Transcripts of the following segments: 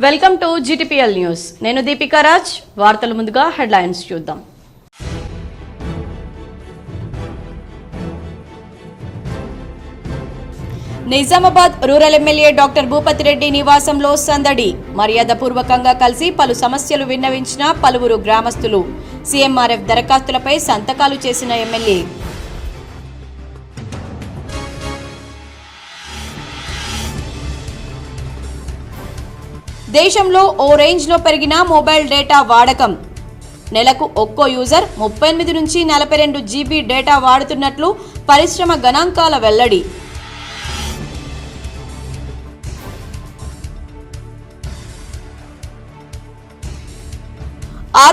Welcome to GTPL news. నేను దీపికా రాజ్. వార్తల ముందుగా హెడ్లైన్స్ చూద్దాం. Nizamabad rural MLA doctor Bhupathi Reddy నివాసంలో సందడి. మర్యాదపూర్వకంగా కలిసి పలు సమస్యలు విన్నవించిన పలువురు గ్రామస్తులు. సీఎంఆర్ఎఫ్ దరఖాస్తులపై సంతకాలు చేసిన ఎమ్మెల్యే. దేశంలో ఓ రేంజ్లో పెరిగిన మొబైల్ డేటా వాడకం. నెలకు ఒక్కో యూజర్ 38 నుంచి 42 GB డేటా వాడుతున్నట్లు పరిశ్రమ గణాంకాల వెల్లడి.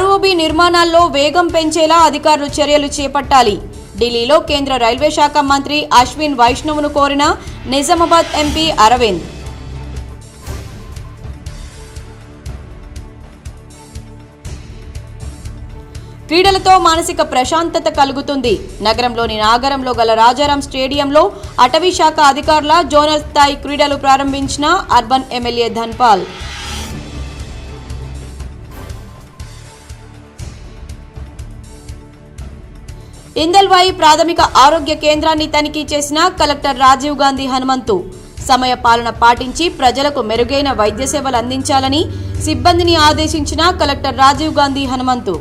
ROB నిర్మాణాల్లో వేగం పెంచేలా అధికారులు చర్యలు చేపట్టాలి. ఢిల్లీలో కేంద్ర రైల్వే శాఖ మంత్రి అశ్విన్ వైష్ణవ్ను కోరిన నిజామాబాద్ ఎంపీ అరవింద్. క్రీడలతో మానసిక ప్రశాంతత కలుగుతుంది. నగరంలోని నాగరంలో గల రాజారాం స్టేడియంలో అటవీ శాఖ అధికారుల జోనల్ స్థాయి క్రీడలు ప్రారంభించిన అర్బన్ ఎమ్మెల్యే ధన్పాల్. ఇందల్వాయి ప్రాథమిక ఆరోగ్య కేంద్రాన్ని తనిఖీ చేసిన కలెక్టర్ రాజీవ్ గాంధీ హనుమంతు. సమయ పాలన పాటించి ప్రజలకు మెరుగైన వైద్య సేవలు అందించాలని సిబ్బందిని ఆదేశించిన కలెక్టర్ రాజీవ్ గాంధీ హనుమంతు.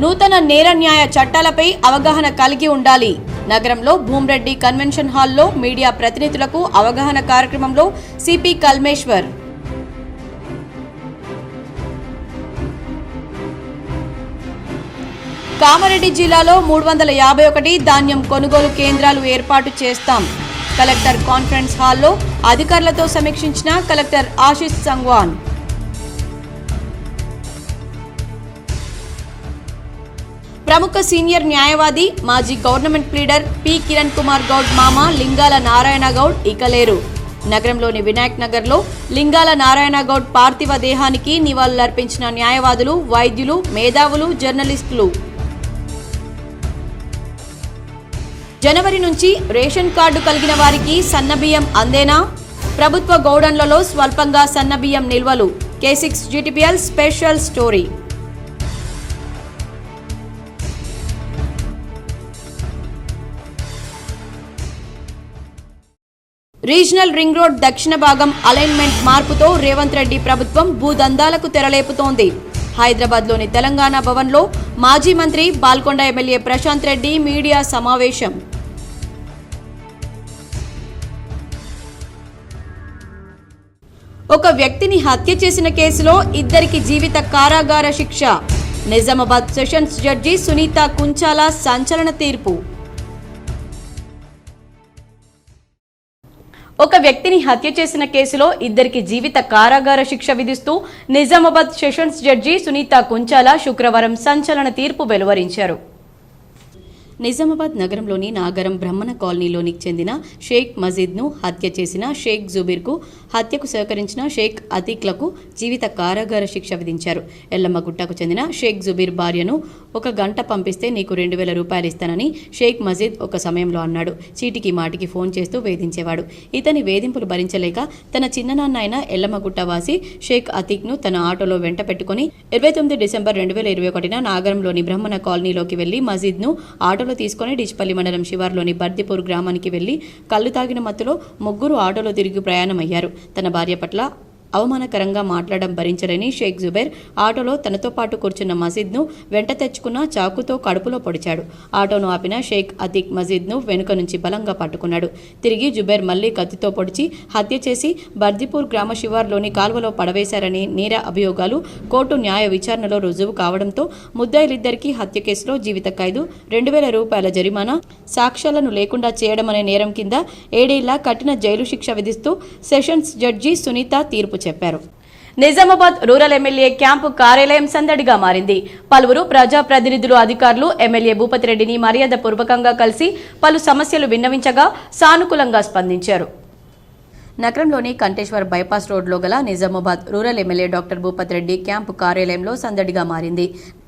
నూతన నేర న్యాయ చట్టాలపై అవగాహన కలిగి ఉండాలి. నగరంలో భూమ్రెడ్డి కన్వెన్షన్ హాల్లో మీడియా ప్రతినిధులకు అవగాహన కార్యక్రమంలో సిపి కల్మేశ్వర్. కామారెడ్డి జిల్లాలో 351 ధాన్యం కొనుగోలు కేంద్రాలు ఏర్పాటు చేస్తాం. కలెక్టర్ కాన్ఫరెన్స్ హాల్లో అధికారులతో సమీక్షించిన కలెక్టర్ ఆశిష్ సంగ్వాన్. ప్రముఖ సీనియర్ న్యాయవాది మాజీ government pleader P Kiran Kumar Goud మామ లింగాల నారాయణ గౌడ్ ఇక లేరు. నగరంలోని వినాయక్ నగర్లో లింగాల నారాయణ గౌడ్ పార్థివ దేహానికి నివాళులర్పించిన న్యాయవాదులు, వైద్యులు, మేధావులు, జర్నలిస్టులు. జనవరి నుంచి రేషన్ కార్డు కలిగిన వారికి సన్నబియ్యం అందేనా? ప్రభుత్వ గౌడన్లలో స్వల్పంగా సన్నబియ్యం నిల్వలు. K6 GTPL special story. Regional ring road దక్షిణ భాగం అలైన్మెంట్ మార్పుతో రేవంత్ రెడ్డి ప్రభుత్వం భూదందాలకు తెరలేపుతోంది. హైదరాబాద్లోని తెలంగాణ భవన్లో మాజీ మంత్రి బాల్కొండ ఎమ్మెల్యే ప్రశాంత్ రెడ్డి మీడియా సమావేశం. ఒక వ్యక్తిని హత్య చేసిన కేసులో ఇద్దరికి జీవిత కారాగార శిక్ష. నిజామాబాద్ సెషన్స్ జడ్జి సునీత కుంచాల సంచలన తీర్పు. ఒక వ్యక్తిని హత్య చేసిన కేసులో ఇద్దరికి జీవిత కారాగార శిక్ష విధిస్తూ నిజామాబాద్ సెషన్స్ జడ్జి సునీత కుంచాల శుక్రవారం సంచలన తీర్పు వెలువరించారు. నిజామాబాద్ నగరంలోని నాగరం బ్రహ్మణ కాలనీలోని చెందిన షేక్ మజీద్ను హత్య చేసిన షేక్ జుబీర్కు హత్యకు సహకరించిన షేక్ అతీక్లకు జీవిత కారాగార శిక్ష విధించారు. ఎల్లమ్మగుట్టకు చెందిన షేక్ జుబీర్ భార్యను 1 గంట పంపిస్తే నీకు 2000 రూపాయలు ఇస్తానని షేక్ మజీద్ ఒక సమయంలో అన్నాడు. చీటికి మాటికి ఫోన్ చేస్తూ వేధించేవాడు. ఇతని వేధింపులు భరించలేక తన చిన్ననాన్న అయిన ఎల్లమ్మగుట్ట వాసి షేక్ అతీక్ను తన ఆటోలో వెంట పెట్టుకుని 29 డిసెంబర్ 2021 నాగరంలోని బ్రహ్మణ కాలనీలోకి వెళ్లి మజీద్ను ఆటోలో తీసుకుని డిచ్పల్లి మండలం శివార్లోని బర్దిపూర్ గ్రామానికి వెళ్లి కళ్ళు తాగిన మత్తులో ముగ్గురు ఆటోలో తిరిగి ప్రయాణమయ్యారు. తన భార్య పట్ల అవమానకరంగా మాట్లాడడం భరించలేని షేక్ జుబైర్ ఆటోలో తనతో పాటు కూర్చున్న మజీద్ను వెంట తెచ్చుకున్న చాకుతో కడుపులో పొడిచాడు. ఆటోను ఆపిన షేక్ అతీక్ మజీద్ను వెనుక నుంచి బలంగా పట్టుకున్నాడు. తిరిగి జుబైర్ మళ్లీ కత్తితో పొడిచి హత్య చేసి బర్దిపూర్ గ్రామ శివార్లోని కాల్వలో పడవేశారని నేర అభియోగాలు కోర్టు న్యాయ విచారణలో రుజువు కావడంతో ముద్దాయిలిద్దరికీ హత్య కేసులో జీవిత ఖైదు, 2000 రూపాయల జరిమానా, సాక్ష్యాలను లేకుండా చేయడమనే నేరం కింద 7 ఏళ్ల కఠిన జైలు శిక్ష విధిస్తూ సెషన్స్ జడ్జి సునీత తీర్పు చెప్పారు. నిజామాబాద్ రూరల్ ఎమ్మెల్యే క్యాంపు కార్యాలయం సందడిగా మారింది. పలువురు ప్రజాప్రతినిధులు, అధికారులు ఎమ్మెల్యే భూపతి రెడ్డిని మర్యాదపూర్వకంగా కలిసి పలు సమస్యలు విన్నవించగా సానుకూలంగా స్పందించారు. నగరంలోని కంటేశ్వర్ బైపాస్ రోడ్లో గల Nizamabad rural MLA doctor Bhupath Reddy camp కార్యాలయంలో సందడిగా మారింది.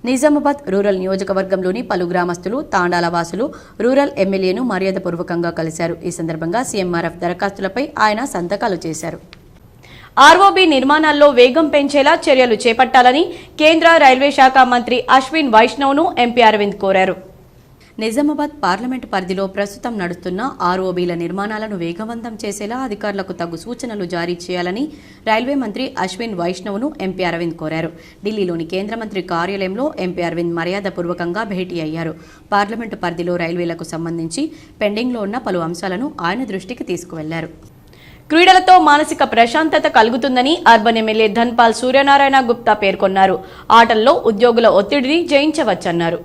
నిజామాబాద్ రూరల్ నియోజకవర్గంలోని పలు గ్రామస్తులు, తాండాల వాసులు రూరల్ ఎమ్మెల్యేను మర్యాదపూర్వకంగా కలిశారు. ఈ సందర్భంగా సీఎంఆర్ఎఫ్ దరఖాస్తులపై ఆయన సంతకాలు చేశారు. ఆర్ఓబీ నిర్మాణాల్లో వేగం పెంచేలా చర్యలు చేపట్టాలని కేంద్ర రైల్వే శాఖ మంత్రి అశ్విన్ వైష్ణవ్ను ఎంపీ అరవింద్ కోరారు. నిజామాబాద్ పార్లమెంటు పరిధిలో ప్రస్తుతం నడుస్తున్న ఆర్ఓబీల నిర్మాణాలను వేగవంతం చేసేలా అధికారులకు తగు సూచనలు జారీ చేయాలని రైల్వే మంత్రి అశ్విన్ వైష్ణవ్ను ఎంపీ అరవింద్ కోరారు. ఢిల్లీలోని కేంద్ర మంత్రి కార్యాలయంలో ఎంపీ అరవింద్ మర్యాదపూర్వకంగా భేటీ అయ్యారు. పార్లమెంటు పరిధిలో రైల్వేలకు సంబంధించి పెండింగ్లో ఉన్న పలు అంశాలను ఆయన దృష్టికి తీసుకువెళ్లారు. క్రీడలతో మానసిక ప్రశాంతత కలుగుతుందని అర్బన్ ఎమ్మెల్యే ధన్పాల్ సూర్యనారాయణ గుప్తా పేర్కొన్నారు. ఆటల్లో ఉద్యోగుల ఒత్తిడిని జయించవచ్చన్నారు.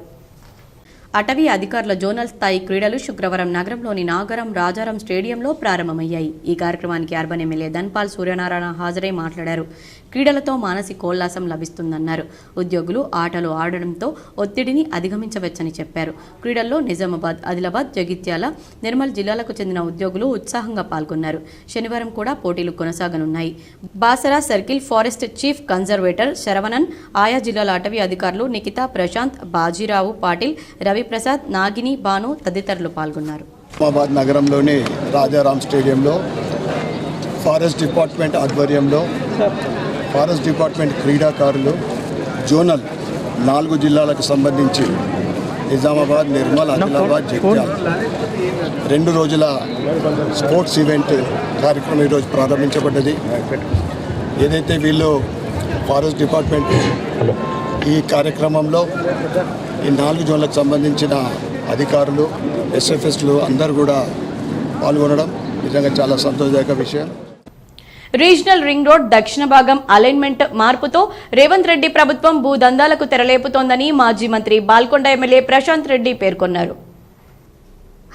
అటవీ అధికారుల జోనల్ స్థాయి క్రీడలు శుక్రవారం నగరంలోని నాగరం రాజారాం స్టేడియంలో ప్రారంభమయ్యాయి. ఈ కార్యక్రమానికి అర్బన్ ఎమ్మెల్యే ధన్పాల్ సూర్యనారాయణ హాజరై మాట్లాడారు. క్రీడలతో మానసికోల్లాసం లభిస్తుందన్నారు. ఉద్యోగులు ఆటలు ఆడడంతో ఒత్తిడిని అధిగమించవచ్చని చెప్పారు. క్రీడల్లో నిజామాబాద్, ఆదిలాబాద్, జగిత్యాల, నిర్మల్ జిల్లాలకు చెందిన ఉద్యోగులు ఉత్సాహంగా పాల్గొన్నారు. శనివారం కూడా పోటీలు కొనసాగనున్నాయి. Basara circle forest chief conservator Saravanan, ఆయా జిల్లాల అటవీ అధికారులు నిఖిత, ప్రశాంత్, బాజీరావు పాటిల్, రవిప్రసాద్, నాగిని, బాను తదితరులు పాల్గొన్నారు. నిజామాబాద్ నగరంలోని రాజారాం స్టేడియంలో ఫారెస్ట్ డిపార్ట్మెంట్ ఆధ్వర్యంలో ఫారెస్ట్ డిపార్ట్మెంట్ క్రీడాకారులు జోనల్ 4 జిల్లాలకు సంబంధించి నిజామాబాద్, నిర్మల్, ఆదిలాబాద్, జగిత్యాల 2 రోజుల స్పోర్ట్స్ ఈవెంట్ కార్యక్రమం ఈరోజు ప్రారంభించబడ్డది. ఏదైతే వీళ్ళు ఫారెస్ట్ డిపార్ట్మెంట్ ఈ కార్యక్రమంలో ఈ 4 జోన్లకు సంబంధించిన అధికారులు, ఎస్ఎఫ్ఎస్లు అందరూ కూడా పాల్గొనడం నిజంగా చాలా సంతోషదాయక విషయం. రీజనల్ రింగ్ రోడ్ దక్షిణ భాగం అలైన్మెంట్ మార్పుతో రేవంత్ రెడ్డి ప్రభుత్వం భూదందాలకు తెరలేపుతోందని మాజీ మంత్రి బాల్కొండ ఎమ్మెల్యే ప్రశాంత్ రెడ్డి పేర్కొన్నారు.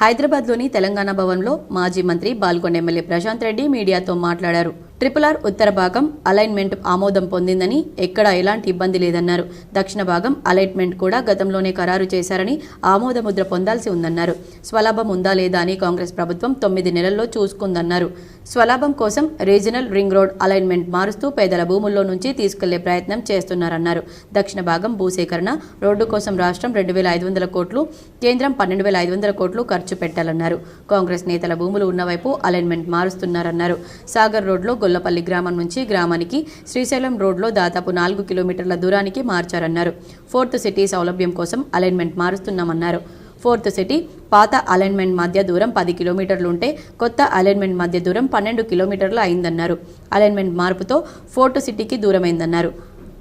హైదరాబాద్లోని తెలంగాణ భవన్లో మాజీ మంత్రి బాల్కొండ ఎమ్మెల్యే ప్రశాంత్ రెడ్డి మీడియాతో మాట్లాడారు. RRR ఉత్తర భాగం అలైన్మెంట్ ఆమోదం పొందిందని, ఎక్కడా ఎలాంటి ఇబ్బంది లేదన్నారు. దక్షిణ భాగం అలైన్మెంట్ కూడా గతంలోనే ఖరారు చేశారని, ఆమోద ముద్ర పొందాల్సి ఉందన్నారు. స్వలాభం ఉందా లేదా అని కాంగ్రెస్ ప్రభుత్వం 9 నెలల్లో చూసుకుందన్నారు. స్వలాభం కోసం రీజనల్ రింగ్ రోడ్ అలైన్మెంట్ మారుస్తూ పేదల భూముల్లో నుంచి తీసుకెళ్లే ప్రయత్నం చేస్తున్నారన్నారు. దక్షిణ భాగం భూసేకరణ, రోడ్డు కోసం రాష్ట్రం 2,500 కోట్లు, కేంద్రం 12,500 కోట్లు ఖర్చు పెట్టాలన్నారు. కాంగ్రెస్ నేతల భూములు ఉన్నవైపు అలైన్మెంట్ మారుస్తున్నారన్నారు. సాగర్ రోడ్లో గొల్లపల్లి గ్రామం నుంచి గ్రామానికి, శ్రీశైలం రోడ్లో దాదాపు 4 కిలోమీటర్ల దూరానికి మార్చారన్నారు. 4th సిటీ సౌలభ్యం కోసం అలైన్మెంట్ మారుస్తున్నామన్నారు. 4th సిటీ పాత అలైన్మెంట్ మధ్య దూరం 10 కిలోమీటర్లు ఉంటే కొత్త అలైన్మెంట్ మధ్య దూరం 12 కిలోమీటర్లు అయిందన్నారు. అలైన్మెంట్ మార్పుతో 4th సిటీకి దూరమైందన్నారు.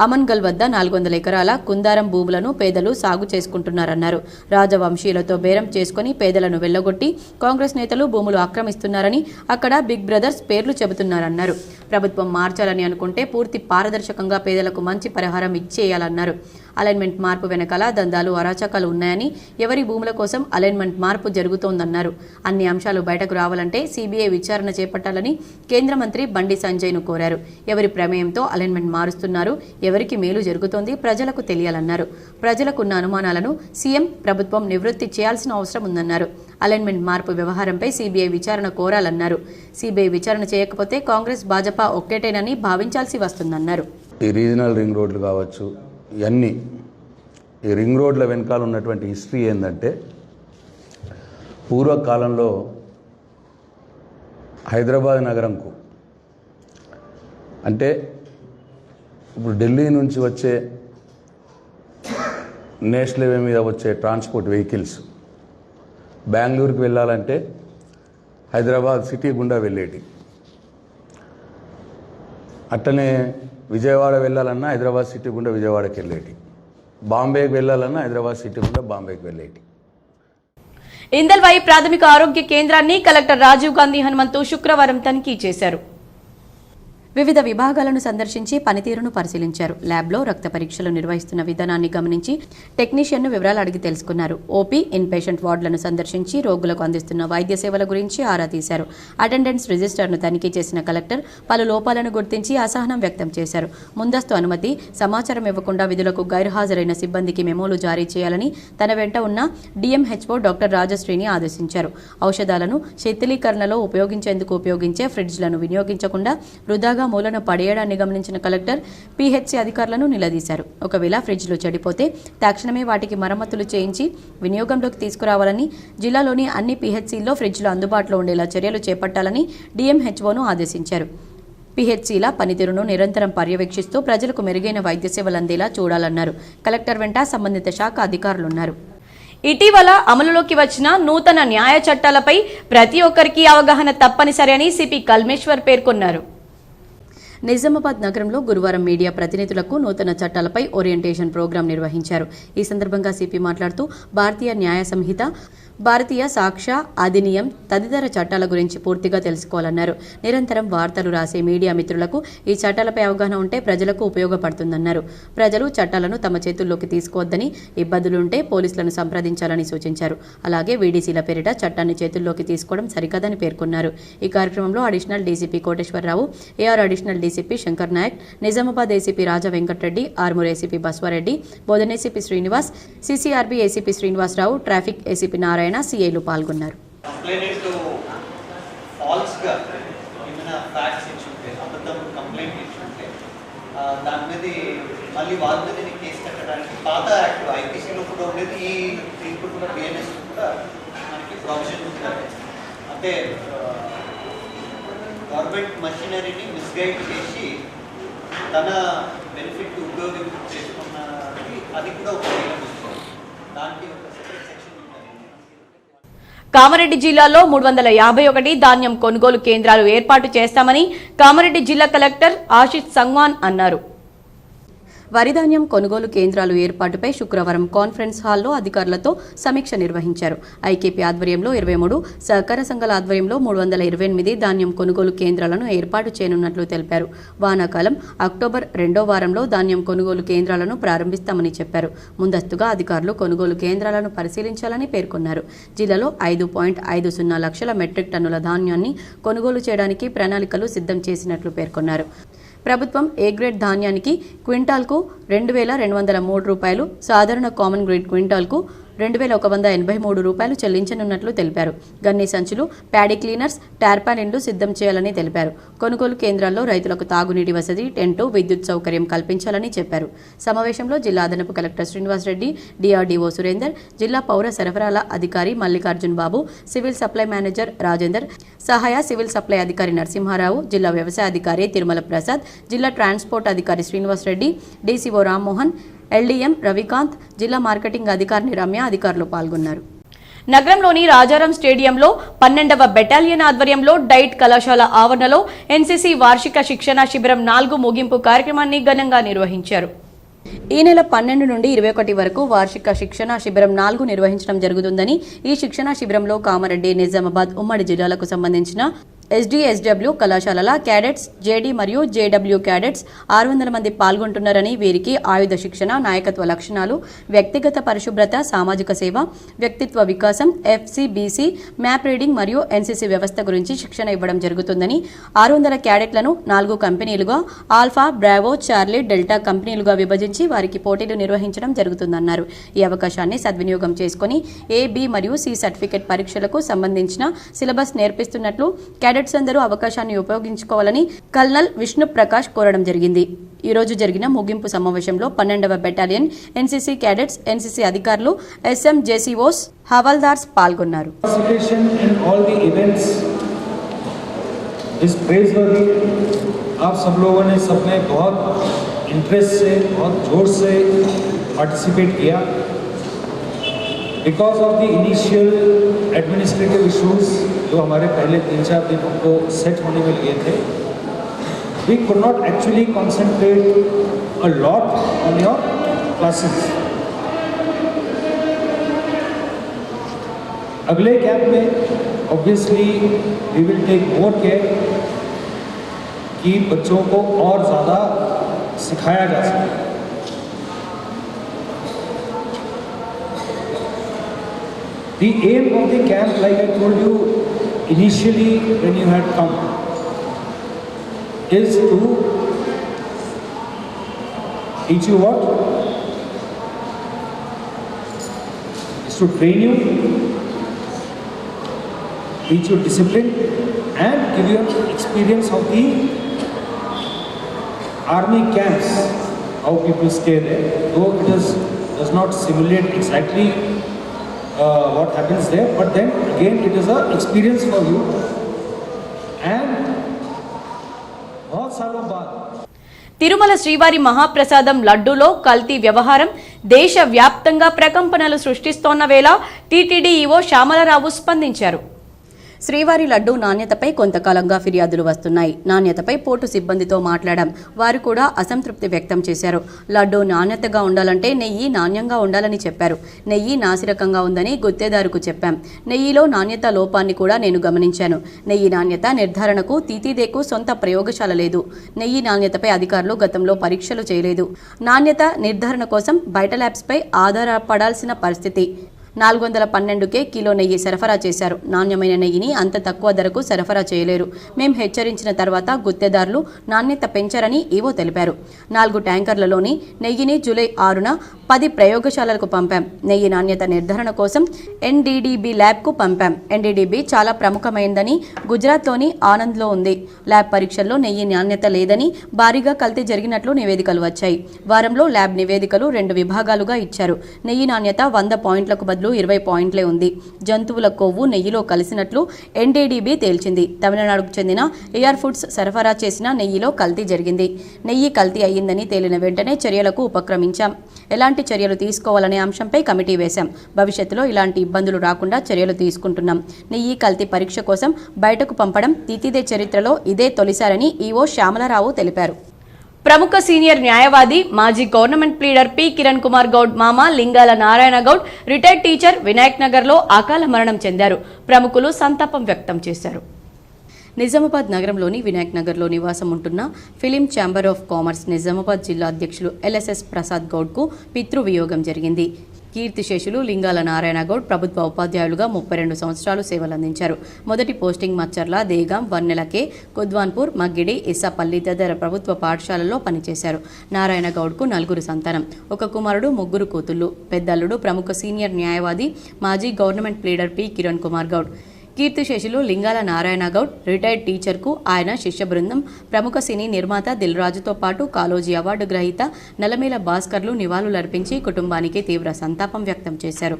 అమన్గల్ వద్ద 400 ఎకరాల కుందారం భూములను పేదలు సాగు చేసుకుంటున్నారన్నారు. రాజవంశీయులతో బేరం చేసుకుని పేదలను వెళ్లగొట్టి కాంగ్రెస్ నేతలు భూములు ఆక్రమిస్తున్నారని, అక్కడ బిగ్ బ్రదర్స్ పేర్లు చెబుతున్నారన్నారు. ప్రభుత్వం మార్చాలని అనుకుంటే పూర్తి పారదర్శకంగా పేదలకు మంచి పరిహారం ఇచ్చేయాలన్నారు. అలైన్మెంట్ మార్పు వెనకాల దందాలు, అరాచకాలు ఉన్నాయని, ఎవరి భూముల కోసం అలైన్మెంట్ మార్పు జరుగుతోందన్నారు. అన్ని అంశాలు బయటకు రావాలంటే సిబిఐ విచారణ చేపట్టాలని కేంద్ర మంత్రి బండి సంజయ్ను కోరారు. ఎవరి ప్రమేయంతో అలైన్మెంట్ మారుస్తున్నారు, ఎవరికి మేలు జరుగుతోంది ప్రజలకు తెలియాలన్నారు. ప్రజలకున్న అనుమానాలను సీఎం, ప్రభుత్వం నివృత్తి చేయాల్సిన అవసరం ఉందన్నారు. అలైన్మెంట్ మార్పు వ్యవహారంపై సిబిఐ విచారణ కోరాలన్నారు. సిబిఐ విచారణ చేయకపోతే కాంగ్రెస్, భాజపా ఒక్కటేనని భావించాల్సి వస్తుందన్నారు. ఈ రీజనల్ రింగ్ రోడ్లు కావచ్చు, ఇవన్నీ ఈ రింగ్ రోడ్ల వెనకాల ఉన్నటువంటి హిస్టరీ ఏంటంటే, పూర్వకాలంలో హైదరాబాద్ నగరంకు, అంటే ఇప్పుడు ఢిల్లీ నుంచి వచ్చే నేషనల్ హైవే మీద వచ్చే ట్రాన్స్పోర్ట్ వెహికల్స్ బెంగళూరుకి వెళ్ళాలంటే హైదరాబాద్ సిటీ గుండా వెళ్ళేటి, అట్టనే విజయవాడ వెళ్ళాలన్నా హైదరాబాద్ సిటీ గుండా విజయవాడకి వెళ్ళేటి, బాంబేకి వెళ్ళాలన్నా హైదరాబాద్ సిటీ గుండా బాంబేకి వెళ్ళేటి. ఇందల్వాయి ప్రాథమిక ఆరోగ్య కేంద్రాన్ని కలెక్టర్ రాజీవ్ గాంధీ హనుమంతు శుక్రవారం తనిఖీ చేశారు. వివిధ విభాగాలను సందర్శించి పనితీరును పరిశీలించారు. ల్యాబ్లో రక్త పరీక్షలు నిర్వహిస్తున్న విధానాన్ని గమనించి టెక్నీషియన్ను వివరాలు అడిగి తెలుసుకున్నారు. ఓపీ, ఇన్ పేషెంట్ వార్డులను సందర్శించి రోగులకు అందిస్తున్న వైద్య సేవల గురించి ఆరా తీశారు. అటెండెన్స్ రిజిస్టర్ను తనిఖీ చేసిన కలెక్టర్ పలు లోపాలను గుర్తించి అసహనం వ్యక్తం చేశారు. ముందస్తు అనుమతి, సమాచారం ఇవ్వకుండా విధులకు గైర్హాజరైన సిబ్బందికి మెమోలు జారీ చేయాలని తన వెంట ఉన్న డిఎంహెచ్ఓ డాక్టర్ రాజశ్రీని ఆదేశించారు. ఔషధాలను శీతలీకరణలో ఉపయోగించే ఫ్రిడ్జ్లను వినియోగించకుండా వృధాగా మూలన పడేయడాన్ని గమనించిన కలెక్టర్ పీహెచ్సీ అధికారులను నిలదీశారు. ఒకవేళ ఫ్రిడ్జ్లు చెడిపోతే తక్షణమే వాటికి మరమ్మతులు చేయించి వినియోగంలోకి తీసుకురావాలని, జిల్లాలోని అన్ని పీహెచ్సీల్లో ఫ్రిడ్జ్లు అందుబాటులో ఉండేలా చర్యలు చేపట్టాలని డిఎంహెచ్ఓను ఆదేశించారు. పీహెచ్సీల పనితీరును నిరంతరం పర్యవేక్షిస్తూ ప్రజలకు మెరుగైన వైద్య సేవలు అందేలా చూడాలన్నారు. కలెక్టర్ వెంట సంబంధిత శాఖ అధికారులున్నారు. ఇటీవల అమలులోకి వచ్చిన నూతన న్యాయ చట్టాలపై ప్రతి ఒక్కరికి అవగాహన తప్పనిసరి అని సిపి కల్మేశ్వర్ పేర్కొన్నారు. నిజామాబాద్ నగరంలో గురువారం మీడియా ప్రతినిధులకు నూతన చట్టాలపై ఓరియంటేషన్ ప్రోగ్రాం నిర్వహించారు. ఈ సందర్భంగా సిపి మాట్లాడుతూ భారతీయ న్యాయ సంహిత, భారతీయ సాక్ష్య అధినియం తదితర చట్టాల గురించి పూర్తిగా తెలుసుకోవాలన్నారు. నిరంతరం వార్తలు రాసే మీడియా మిత్రులకు ఈ చట్టాలపై అవగాహన ఉంటే ప్రజలకు ఉపయోగపడుతుందన్నారు. ప్రజలు చట్టాలను తమ చేతుల్లోకి తీసుకోవద్దని, ఇబ్బందులుంటే పోలీసులను సంప్రదించాలని సూచించారు. అలాగే వీడీసీల పేరిట చట్టాన్ని చేతుల్లోకి తీసుకోవడం సరికాదని పేర్కొన్నారు. ఈ కార్యక్రమంలో additional DCP Koteswara Rao, AR additional DCP Shankar Naik, Nizamabad ACP Raja Venkata Reddy, Armoor ACP Baswa Reddy, Bodhan ACP Srinivas, CCRB ACP Srinivasa Rao, traffic ACP Narayana, సీఐలు పాల్గొన్నారు. గవర్నమెంట్ మషినరీని మిస్గైడ్ చేసి తన బెనిఫిట్ ఉపయోగించుకున్నది, అది కూడా ఒక దానికి ఒక సెపరేట్ సెక్షన్ ఉంటుంది. కామారెడ్డి జిల్లాలో 351 ధాన్యం కొనుగోలు కేంద్రాలు ఏర్పాటు చేస్తామని కామారెడ్డి జిల్లా కలెక్టర్ ఆశిష్ సంగ్వాన్ అన్నారు. వరి ధాన్యం కొనుగోలు కేంద్రాలు ఏర్పాటుపై శుక్రవారం కాన్ఫరెన్స్ హాల్లో అధికారులతో సమీక్ష నిర్వహించారు. ఐకేపీ ఆధ్వర్యంలో 23, సహకార సంఘాల ఆధ్వర్యంలో 328 ధాన్యం కొనుగోలు కేంద్రాలను ఏర్పాటు చేయనున్నట్లు తెలిపారు. వానాకాలం అక్టోబర్ 2వ వారంలో ధాన్యం కొనుగోలు కేంద్రాలను ప్రారంభిస్తామని చెప్పారు. ముందస్తుగా అధికారులు కొనుగోలు కేంద్రాలను పరిశీలించాలని పేర్కొన్నారు. జిల్లాలో 5.50 లక్షల మెట్రిక్ టన్నుల ధాన్యాన్ని కొనుగోలు చేయడానికి ప్రణాళికలు సిద్ధం చేసినట్లు పేర్కొన్నారు. ప్రభుత్వం ఏ గ్రేడ్ ధాన్యానికి క్వింటాల్కు 2,203 రూపాయలు, సాధారణ కామన్ గ్రేడ్ క్వింటాల్కు 2,183 రూపాయలు చెల్లించనున్నట్లు తెలిపారు. గన్ని సంచులు, ప్యాడీ క్లీనర్స్, టార్పాలిన్లు సిద్ధం చేయాలని తెలిపారు. కొనుగోలు కేంద్రాల్లో రైతులకు తాగునీటి వసతి, టెంటు, విద్యుత్ సౌకర్యం కల్పించాలని చెప్పారు. సమావేశంలో జిల్లా అదనపు కలెక్టర్ శ్రీనివాస్ రెడ్డి, డిఆర్డీఓ సురేందర్, జిల్లా పౌర సరఫరాల అధికారి మల్లికార్జున్ బాబు, సివిల్ సప్లై మేనేజర్ రాజేందర్, సహాయ సివిల్ సప్లై అధికారి నరసింహారావు, జిల్లా వ్యవసాయ అధికారి తిరుమల ప్రసాద్, జిల్లా ట్రాన్స్పోర్ట్ అధికారి శ్రీనివాస్ రెడ్డి, డీసీఓ రామ్మోహన్, ఎల్డీఎం రవికాంత్, జిల్లా మార్కెటింగ్ అధికారిని రమ్య అధికారులు పాల్గొన్నారు. నగరంలోని రాజారాం స్టేడియంలో 12వ బెటాలియన్ ఆధ్వర్యంలో డైట్ కళాశాల ఆవరణలో ఎన్సీసీ వార్షిక శిక్షణ శిబిరం 4 ముగింపు కార్యక్రమాన్ని ఘనంగా నిర్వహించారు. ఈ నెల 12 నుండి 21 వరకు వార్షిక శిక్షణ శిబిరం 4 నిర్వహించడం జరుగుతుందని, ఈ శిక్షణ శిబిరంలో కామారెడ్డి, నిజామాబాద్ ఉమ్మడి జిల్లాలకు సంబంధించిన ఎస్డీఎస్డబ్ల్యూ కళాశాలల క్యాడెట్స్, జేడీ మరియు జేడబ్ల్యూ క్యాడెట్స్ 600 మంది పాల్గొంటున్నారని, వీరికి ఆయుధ శిక్షణ, నాయకత్వ లక్షణాలు, వ్యక్తిగత పరిశుభ్రత, సామాజిక సేవ, వ్యక్తిత్వ వికాసం, ఎఫ్సీబీసీ, మ్యాప్ రీడింగ్ మరియు ఎన్సీసీ వ్యవస్థ గురించి శిక్షణ ఇవ్వడం జరుగుతుందని, 600 క్యాడెట్లను 4 కంపెనీలుగా ఆల్ఫా, బ్రావో, చార్లీ, డెల్టా కంపెనీలుగా విభజించి వారికి పోటీలు నిర్వహించడం జరుగుతుందన్నారు. ఈ అవకాశాన్ని సద్వినియోగం చేసుకుని ఏ, బి మరియు సి సర్టిఫికెట్ పరీక్షలకు సంబంధించిన సిలబస్ నేర్పిస్తున్నట్లు క్యాడెట్స్ అందరూ అవకాశాన్ని ఉపయోగించుకోవాలని కల్నల్ విష్ణు ప్రకాష్ కోరడం జరిగింది. ఈ రోజు జరిగిన ముగింపు సమావేశంలో 12వ బెటాలియన్ ఎన్సీసీ క్యాడెట్స్, ఎన్సీసీ అధికారులు, ఎస్ఎం జేసీఓస్, హవాల్దార్స్ పాల్గొన్నారు. आप सब लोगों ने सबने बहुत इंटरेस्ट से, बहुत जोर से पार्टिसिपेट किया. Because of the initial administrative issues जो हमारे पहले 3-4 दिन उनको सेट होने में लिए थे, we could not actually concentrate a lot on your classes. अगले कैंप में obviously we will take more care कि बच्चों को और ज़्यादा सिखाया जा सके। The aim of the camp, like I told you initially when you had come, is to teach you what? Is to train you, teach you discipline, and give you an experience of the army camps, how people stay there. Though it does not simulate exactly what happens there, but then again it is an experience for you. And बहुत सालों बाद తిరుమల శ్రీవారి మహాప్రసాదం లడ్డూలో కల్తీ వ్యవహారం దేశవ్యాప్తంగా ప్రకంపనలు సృష్టిస్తోన్న వేళ టీటీడీ ఈవో శ్యామలరావు స్పందించారు. శ్రీవారి లడ్డూ నాణ్యతపై కొంతకాలంగా ఫిర్యాదులు వస్తున్నాయి. నాణ్యతపై పోర్టు సిబ్బందితో మాట్లాడాం. వారు కూడా అసంతృప్తి వ్యక్తం చేశారు. లడ్డూ నాణ్యతగా ఉండాలంటే నెయ్యి నాణ్యంగా ఉండాలని చెప్పారు. నెయ్యి నాసిరకంగా ఉందని గుత్తేదారుకు చెప్పాం. నెయ్యిలో నాణ్యత లోపాన్ని కూడా నేను గమనించాను. నెయ్యి నాణ్యత నిర్ధారణకు తీతీదేకు సొంత ప్రయోగశాల లేదు. నెయ్యి నాణ్యతపై అధికారులు గతంలో పరీక్షలు చేయలేదు. నాణ్యత నిర్ధారణ కోసం బయట ల్యాబ్స్పై ఆధారపడాల్సిన పరిస్థితి. 412కే కిలో నెయ్యి సరఫరా చేశారు. నాణ్యమైన నెయ్యిని అంత తక్కువ ధరకు సరఫరా చేయలేరు. మేం హెచ్చరించిన తర్వాత గుత్తేదారులు నాణ్యత పెంచారని ఈవో తెలిపారు. 4 ట్యాంకర్లలోని నెయ్యిని జూలై 6న 10 ప్రయోగశాలలకు పంపాం. నెయ్యి నాణ్యత నిర్ధారణ కోసం ఎన్డీడీబీ ల్యాబ్కు పంపాం. ఎన్డీడీబీ చాలా ప్రముఖమైందని గుజరాత్లోని ఆనంద్లో ఉంది. ల్యాబ్ పరీక్షల్లో నెయ్యి నాణ్యత లేదని భారీగా కల్తీ జరిగినట్లు నివేదికలు వచ్చాయి. వారంలో ల్యాబ్ నివేదికలు 2 విభాగాలుగా ఇచ్చారు. నెయ్యి నాణ్యత 100 పాయింట్లకు బదులు 20 పాయింట్లే ఉంది. జంతువుల కొవ్వు నెయ్యిలో కలిసినట్లు ఎన్డీడీబీ తేల్చింది. తమిళనాడుకు చెందిన ఏఆర్ ఫుడ్స్ సరఫరా చేసిన నెయ్యిలో కల్తీ జరిగింది. నెయ్యి కల్తీ అయ్యిందని తేలిన వెంటనే చర్యలకు ఉపక్రమించాం. ఎలాంటి చర్యలు తీసుకోవాలనే అంశంపై కమిటీ వేశాం. భవిష్యత్తులో ఇలాంటి ఇబ్బందులు రాకుండా చర్యలు తీసుకుంటున్నాం. నెయ్యి కల్తీ పరీక్ష కోసం బయటకు పంపడం తీతీదే చరిత్రలో ఇదే తొలిసారని ఈవో శ్యామలరావు తెలిపారు. ప్రముఖ సీనియర్ న్యాయవాది మాజీ government pleader P Kiran Kumar Goud మామ లింగాల నారాయణ గౌడ్ రిటైర్డ్ టీచర్ వినాయక్ నగర్లో అకాల మరణం చెందారు. ప్రముఖులు సంతాపం వ్యక్తం చేశారు. నిజామాబాద్ నగరంలోని వినాయక్ నగర్లో నివాసం ఉంటున్న film chamber of commerce Nizamabad జిల్లా అధ్యక్షులు ఎల్ఎస్ఎస్ ప్రసాద్ గౌడ్కు పితృవియోగం జరిగింది. కీర్తిశేషులు లింగాల నారాయణ గౌడ్ ప్రభుత్వ ఉపాధ్యాయులుగా 32 సంవత్సరాలు సేవలందించారు. మొదటి పోస్టింగ్ మచ్చర్ల, దేగాం, వన్నెలకే, కుద్వాన్పూర్, మగ్గిడి, ఇస్సాపల్లి తదితర ప్రభుత్వ పాఠశాలల్లో పనిచేశారు. నారాయణ గౌడ్కు 4 సంతానం, 1 కుమారుడు, 3 కూతుళ్లు. పెద్దల్లుడు ప్రముఖ సీనియర్ న్యాయవాది మాజీ government pleader P Kiran Kumar Goud. కీర్తిశేషులు లింగాల నారాయణ గౌడ్ రిటైర్డ్ టీచర్కు ఆయన శిష్య బృందం, ప్రముఖ సినీ నిర్మాత దిల్ రాజుతో పాటు కాలోజీ అవార్డు గ్రహీత నలమేల భాస్కర్లు నివాళులర్పించి కుటుంబానికి తీవ్ర సంతాపం వ్యక్తం చేశారు.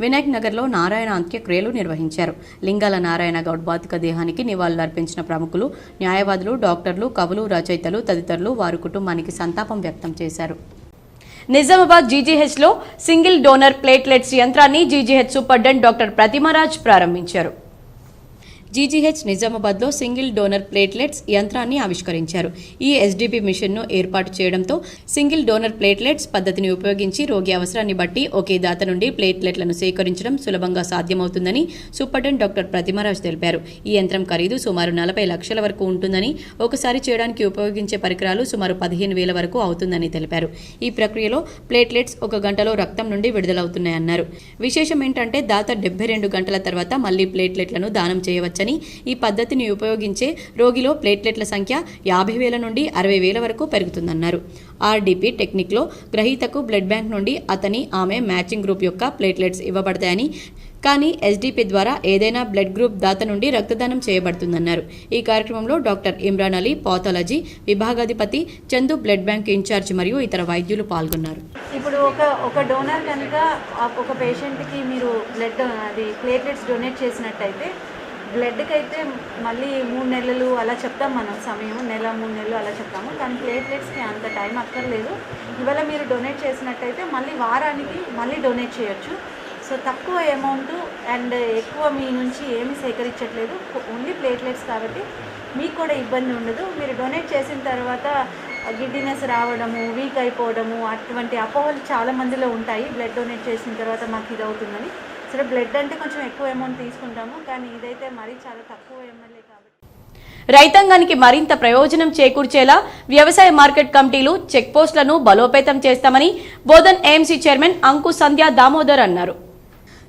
వినాయక్ నగర్లో నారాయణ అంత్యక్రియలు నిర్వహించారు. లింగాల నారాయణ గౌడ్ భౌతిక దేహానికి నివాళులర్పించిన ప్రముఖులు, న్యాయవాదులు, డాక్టర్లు, కవులు, రచయితలు తదితరులు వారి కుటుంబానికి సంతాపం వ్యక్తం చేశారు. నిజామాబాద్ జీజీహెచ్లో సింగిల్ డోనర్ ప్లేట్లెట్స్ యంత్రాన్ని జీజీహెచ్ సూపరింటెండెంట్ డాక్టర్ ప్రతిమరాజ్ ప్రారంభించారు. జీజీహెచ్ నిజామాబాద్లో సింగిల్ డోనర్ ప్లేట్లెట్స్ యంత్రాన్ని ఆవిష్కరించారు. ఈ ఎస్డీపీ మిషన్ను ఏర్పాటు చేయడంతో సింగిల్ డోనర్ ప్లేట్లెట్స్ పద్ధతిని ఉపయోగించి రోగి అవసరాన్ని బట్టి ఒకే దాత నుండి ప్లేట్లెట్లను సేకరించడం సులభంగా సాధ్యమవుతుందని సూపరింటెండెంట్ డాక్టర్ ప్రతిమరాజ్ తెలిపారు. ఈ యంత్రం ఖరీదు సుమారు 40 లక్షల వరకు ఉంటుందని, ఒకసారి చేయడానికి ఉపయోగించే పరికరాలు సుమారు 15,000 వరకు అవుతుందని తెలిపారు. ఈ ప్రక్రియలో ప్లేట్లెట్స్ 1 గంటలో రక్తం నుండి విడుదలవుతున్నాయన్నారు. విశేషం ఏంటంటే దాత 72 గంటల తర్వాత మళ్లీ ప్లేట్లెట్లను దానం చేయవచ్చు. ఈ పద్ధతిని ఉపయోగించే రోగిలో ప్లేట్లెట్ల సంఖ్య 50,000 నుండి 60,000 వరకు పెరుగుతుందన్నారు. ఆర్డీపీ టెక్నిక్లో గ్రహీతకు బ్లడ్ బ్యాంక్ నుండి ఆమె మ్యాచింగ్ గ్రూప్ యొక్క ప్లేట్లెట్స్ ఇవ్వబడతాయని, కానీ ఎస్డీపీ ద్వారా ఏదైనా బ్లడ్ గ్రూప్ దాత నుండి రక్తదానం చేయబడుతుందన్నారు. ఈ కార్యక్రమంలో డాక్టర్ ఇమ్రాన్ అలీ, పాథాలజీ విభాగాధిపతి, చందు బ్లడ్ బ్యాంక్ ఇన్ఛార్జ్ మరియు ఇతర వైద్యులు పాల్గొన్నారు. ఇప్పుడు ఒక డోనర్ కనుక ఒక పేషెంట్కి మీరు ప్లేట్లెట్స్ డొనేట్ చేసినట్టయితే బ్లడ్కి అయితే మళ్ళీ 3 నెలలు అలా చెప్తాం మనం, సమయం 1 నెల 3 నెలలు అలా చెప్తాము. కానీ ప్లేట్లెట్స్కి అంత టైం అక్కర్లేదు. ఇవాళ మీరు డొనేట్ చేసినట్టయితే మళ్ళీ వారానికి మళ్ళీ డొనేట్ చేయొచ్చు. సో తక్కువ అమౌంట్ అండ్ ఎక్కువ మీ నుంచి ఏమీ సేకరించట్లేదు, ఓన్లీ ప్లేట్లెట్స్ కాబట్టి మీకు కూడా ఇబ్బంది ఉండదు. మీరు డొనేట్ చేసిన తర్వాత గిడ్డినెస్ రావడము, వీక్ అయిపోవడము, అటువంటి అపోహలు చాలా మందిలో ఉంటాయి. బ్లడ్ డొనేట్ చేసిన తర్వాత మాకు ఇది అవుతుందని. సరే, బ్లడ్ అంటే కొంచెం ఎక్కువ అమౌంట్ తీసుకుంటాము, కానీ ఇదైతే మరీ చాలా తక్కువ ఎంఎల్ఏ కాబట్టి. రైతాంగానికి మరింత ప్రయోజనం చేకూర్చేలా వ్యవసాయ మార్కెట్ కమిటీలు చెక్ పోస్టులను బలోపేతం చేస్తామని బోధన్ ఏఎంసీ చైర్మన్ అంకు సంధ్యా దామోదర్ అన్నారు.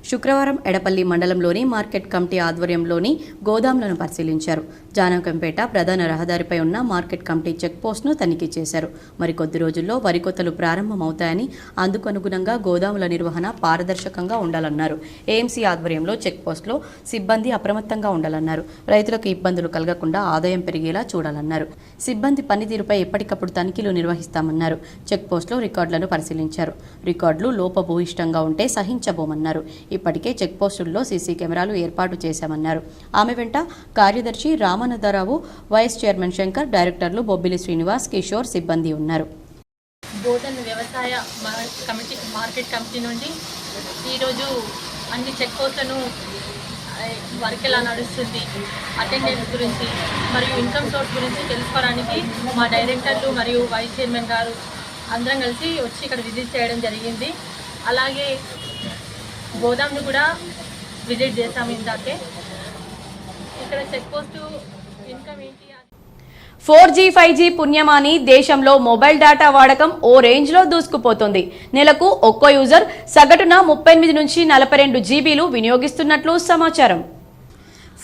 శుక్రవారం ఎడపల్లి మండలంలోని మార్కెట్ కమిటీ ఆధ్వర్యంలోని గోదాంలను పరిశీలించారు. జానకంపేట ప్రధాన రహదారిపై ఉన్న మార్కెట్ కమిటీ చెక్ పోస్ట్ను తనిఖీ చేశారు. మరికొద్ది రోజుల్లో వరి కోతలు ప్రారంభమవుతాయని, అందుకు అనుగుణంగా గోదాముల నిర్వహణ పారదర్శకంగా ఉండాలన్నారు. ఏఎంసీ ఆధ్వర్యంలో చెక్ పోస్టులో సిబ్బంది అప్రమత్తంగా ఉండాలన్నారు. రైతులకు ఇబ్బందులు కలగకుండా ఆదాయం పెరిగేలా చూడాలన్నారు. సిబ్బంది పనితీరుపై ఎప్పటికప్పుడు తనిఖీలు నిర్వహిస్తామన్నారు. చెక్ పోస్టులో రికార్డులను పరిశీలించారు. రికార్డులు లోపభూయిష్టంగా ఉంటే సహించబోమన్నారు. ఇప్పటికే చెక్ పోస్టుల్లో సీసీ కెమెరాలు ఏర్పాటు చేశామన్నారు. ఆమె వెంట కార్యదర్శి రామానందరావు, వైస్ చైర్మన్ శంకర్, డైరెక్టర్లు బొబ్బిలి శ్రీనివాస్, కిషోర్ సిబ్బంది ఉన్నారు. బోధన్ వ్యవసాయ మార్కెట్ కమిటీ నుండి ఈరోజు అన్ని చెక్ పోస్టులను వర్క్ ఎలా నడుస్తుంది, అటెండెన్స్ గురించి మరియు ఇన్కమ్ సోర్స్ గురించి తెలుసుకోవడానికి మా డైరెక్టర్లు మరియు వైస్ చైర్మన్ గారు అందరం కలిసి వచ్చి ఇక్కడ విజిట్ చేయడం జరిగింది. అలాగే గోదాంను కూడా విజిట్ చేసాము ఇందాకే. ఇక్కడ చెక్ పోస్టు ఇన్కమ్ ఏంటి? 4G, 5G పుణ్యమాని దేశంలో మొబైల్ డేటా వాడకం ఓ రేంజ్లో దూసుకుపోతుంది. నెలకు ఒక్కో యూజర్ సగటున 38 నుంచి 42 జీబీలు వినియోగిస్తున్నట్లు సమాచారం.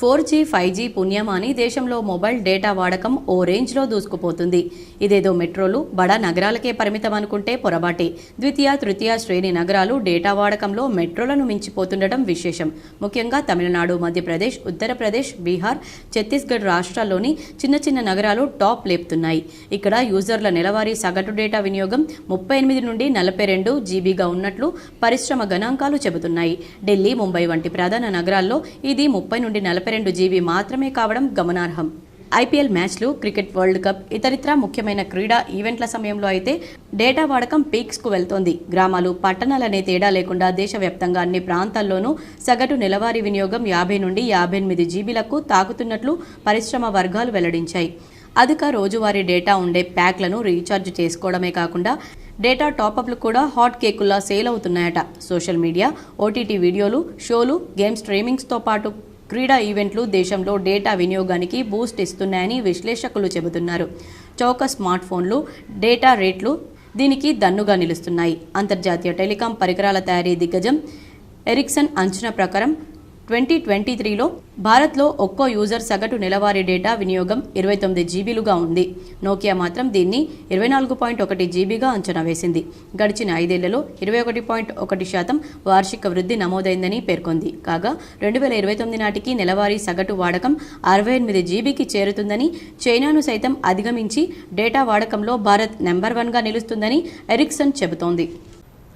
4G, 5G పుణ్యమాని దేశంలో మొబైల్ డేటా వాడకం ఓ రేంజ్లో దూసుకుపోతుంది. ఇదేదో మెట్రోలు, బడా నగరాలకే పరిమితం అనుకుంటే పొరపాటే. ద్వితీయ, తృతీయ శ్రేణి నగరాలు డేటా వాడకంలో మెట్రోలను మించిపోతుండటం విశేషం. ముఖ్యంగా తమిళనాడు, మధ్యప్రదేశ్, ఉత్తరప్రదేశ్, బీహార్, ఛత్తీస్గఢ్ రాష్ట్రాల్లోని చిన్న చిన్న నగరాలు టాప్ లేపుతున్నాయి. ఇక్కడ యూజర్ల నెలవారీ సగటు డేటా వినియోగం 38 నుండి 42 జీబీగా ఉన్నట్లు పరిశ్రమ గణాంకాలు చెబుతున్నాయి. ఢిల్లీ, ముంబై వంటి ప్రధాన నగరాల్లో ఇది 30 నుండి 42 జీబీ మాత్రమే కావడం గమనార్హం. ఐపీఎల్ మ్యాచ్లు, క్రికెట్ వరల్డ్ కప్, ఇతరితర ముఖ్యమైన క్రీడా ఈవెంట్ల సమయంలో అయితే డేటా వాడకం పీక్స్కు వెళ్తోంది. గ్రామాలు, పట్టణాలనే తేడా లేకుండా దేశవ్యాప్తంగా అన్ని ప్రాంతాల్లోనూ సగటు నెలవారీ వినియోగం 50 నుండి 58 జీబీలకు తాకుతున్నట్లు పరిశ్రమ వర్గాలు వెల్లడించాయి. అధిక రోజువారీ డేటా ఉండే ప్యాక్లను రీఛార్జ్ చేసుకోవడమే కాకుండా డేటా టాపప్లు కూడా హాట్ కేకుల్లా సేల్ అవుతున్నాయట. సోషల్ మీడియా, ఓటీటీ వీడియోలు, షోలు, గేమ్ స్ట్రీమింగ్స్తో పాటు క్రీడా ఈవెంట్లు దేశంలో డేటా వినియోగానికి బూస్ట్ ఇస్తున్నాయని విశ్లేషకులు చెబుతున్నారు. చౌక స్మార్ట్ ఫోన్లు, డేటా రేట్లు దీనికి దన్నుగా నిలుస్తున్నాయి. అంతర్జాతీయ టెలికాం పరికరాల తయారీ దిగ్గజం ఎరిక్సన్ అంచనా ప్రకారం 2023లో భారత్లో ఒక్కో యూజర్ సగటు నెలవారీ డేటా వినియోగం 29 జీబీలుగా ఉంది. నోకియా మాత్రం దీన్ని 24.1 జీబీగా అంచనా వేసింది. గడిచిన 5 ఏళ్లలో 21.1% వార్షిక వృద్ధి నమోదైందని పేర్కొంది. కాగా 2029 నాటికి నెలవారీ సగటు వాడకం 68 జీబీకి చేరుతుందని, చైనాను సైతం అధిగమించి డేటా వాడకంలో భారత్ నెంబర్ 1గా నిలుస్తుందని ఎరిక్సన్ చెబుతోంది.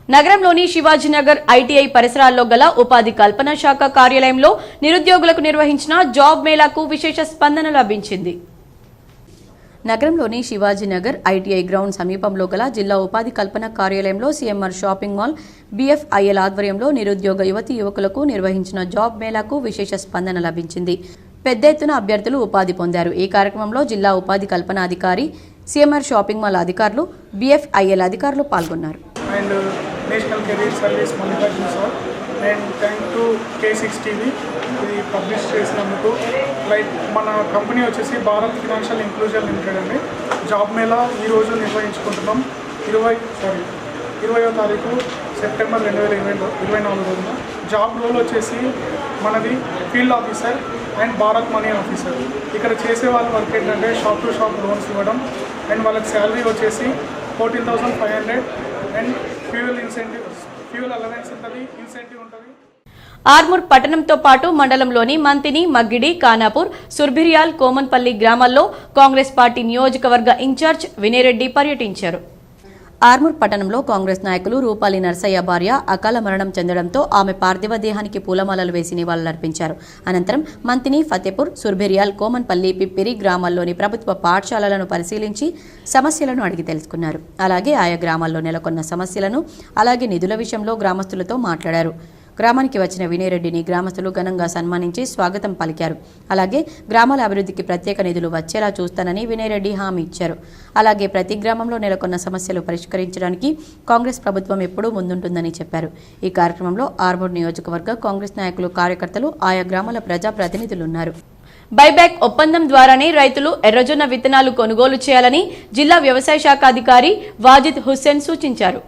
నగరంలోని శివాజీనగర్ ఐటీఐ పరిసరాల్లో గల ఉపాధి కల్పన శాఖ కార్యాలయంలో నిరుద్యోగులకు నిర్వహించిన జాబ్ మేళాకు విశేష స్పందన లభించింది. నగరంలోని శివాజీనగర్ ఐటీఐ గ్రౌండ్ సమీపంలో గల జిల్లా ఉపాధి కల్పన కార్యాలయంలో సీఎంఆర్ షాపింగ్ మాల్, బీఎఫ్ఐఎల్ ఆధ్వర్యంలో నిరుద్యోగ యువతీ యువకులకు నిర్వహించిన జాబ్ మేళాకు విశేష స్పందన లభించింది. పెద్ద ఎత్తున అభ్యర్థులు ఉపాధి పొందారు. ఈ కార్యక్రమంలో జిల్లా ఉపాధి కల్పన అధికారి, సీఎంఆర్ షాపింగ్ మాల్ అధికారులు, బీఎఫ్ఐఎల్ అధికారులు పాల్గొన్నారు. National career service Mallikarjuna sir and thank to K6 TV ఇది పబ్లిష్ చేసినందుకు. లైక్ మన కంపెనీ వచ్చేసి భారత్ ఫినాన్షియల్ ఇంక్లూజన్ లిమిటెడ్ అండి. జాబ్ మేళా ఈరోజు నిర్వహించుకుంటున్నాం. 20వ తారీఖు సెప్టెంబర్ 2024 రోజున. జాబ్ రోల్ వచ్చేసి మనది field officer and Bharat money officer. ఇక్కడ చేసే వాళ్ళ వర్క్ ఏంటంటే షాప్ టు షాప్ లోన్స్ ఇవ్వడం అండ్ వాళ్ళకి శాలరీ వచ్చేసి 14,500 అండ్ ఫ్యూయల్ అలవెన్స్ ఉంటుంది, ఇన్సెంటివ్ ఉంటుంది. ఆర్మూర్ పట్టణంతో పాటు మండలంలోని మంతిని, మగ్గిడి, ఖానాపూర్, సుర్బిరియాల్, కోమన్పల్లి గ్రామాల్లో కాంగ్రెస్ పార్టీ నియోజకవర్గ ఇన్ఛార్జ్ వినయరెడ్డి పర్యటించారు. ఆర్మూర్ పట్టణంలో కాంగ్రెస్ నాయకులు రూపాలి నర్సయ్య భార్య అకాల మరణం చెందడంతో ఆమె పార్థివ దేహానికి పూలమాలలు వేసి నివాళులర్పించారు. అనంతరం మంతిని, ఫతేపూర్, సుర్బిరియాల్, కోమన్పల్లి, పిప్పిరి గ్రామాల్లోని ప్రభుత్వ పాఠశాలలను పరిశీలించి సమస్యలను అడిగి తెలుసుకున్నారు. అలాగే ఆయా గ్రామాల్లో నెలకొన్న సమస్యలను, అలాగే నిధుల విషయంలో గ్రామస్తులతో మాట్లాడారు. గ్రామానికి వచ్చిన వినయరెడ్డిని గ్రామస్తులు ఘనంగా సన్మానించి స్వాగతం పలికారు. అలాగే గ్రామాల అభివృద్ధికి ప్రత్యేక నిధులు వచ్చేలా చూస్తానని వినయరెడ్డి హామీ ఇచ్చారు. అలాగే ప్రతి గ్రామంలో నెలకొన్న సమస్యలు పరిష్కరించడానికి కాంగ్రెస్ ప్రభుత్వం ఎప్పుడూ ముందుంటుందని చెప్పారు. ఈ కార్యక్రమంలో ఆర్మూర్ నియోజకవర్గ కాంగ్రెస్ నాయకులు, కార్యకర్తలు, ఆయా గ్రామాల ప్రజాప్రతినిధులున్నారు. బైబ్యాక్ ఒప్పందం ద్వారానే రైతులు ఎర్రజొన్న విత్తనాలు కొనుగోలు చేయాలని జిల్లా వ్యవసాయ శాఖ అధికారి వాజిద్ హుస్సేన్ సూచించారు.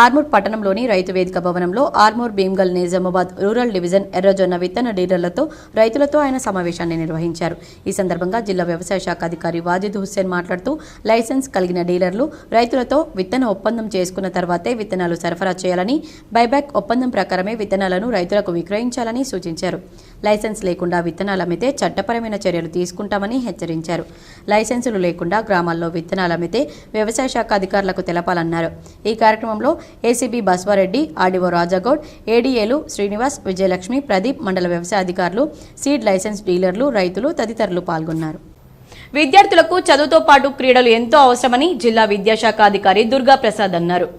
ఆర్మూర్ పట్టణంలోని రైతు వేదిక భవనంలో ఆర్మూర్ భీమ్గల్ నిజామాబాద్ రూరల్ డివిజన్ ఎర్రజొన్న విత్తన డీలర్లతో రైతులతో ఆయన సమావేశాన్ని నిర్వహించారు. ఈ సందర్భంగా జిల్లా వ్యవసాయ శాఖ అధికారి వాజిద్ హుస్సేన్ మాట్లాడుతూ లైసెన్స్ కలిగిన డీలర్లు రైతులతో విత్తన ఒప్పందం చేసుకున్న తర్వాతే విత్తనాలు సరఫరా చేయాలని, బైబ్యాక్ ఒప్పందం ప్రకారమే విత్తనాలను రైతులకు విక్రయించాలని సూచించారు. లైసెన్స్ లేకుండా విత్తనాలు అమ్మితే చట్టపరమైన చర్యలు తీసుకుంటామని హెచ్చరించారు. లైసెన్సులు లేకుండా గ్రామాల్లో విత్తనాలు అమ్మితే వ్యవసాయ శాఖ అధికారులకు తెలపాలన్నారు. ఈ కార్యక్రమంలో ఏసీబీ బస్వారెడ్డి, ఆర్డీఓ రాజాగౌడ్, ఏడీఏలు శ్రీనివాస్, విజయలక్ష్మి, ప్రదీప్, మండల వ్యవసాయ అధికారులు, సీడ్ లైసెన్స్ డీలర్లు, రైతులు తదితరులు పాల్గొన్నారు. విద్యార్థులకు చదువుతో పాటు క్రీడలు ఎంతో అవసరమని జిల్లా విద్యాశాఖ అధికారి దుర్గా ప్రసాద్ అన్నారు.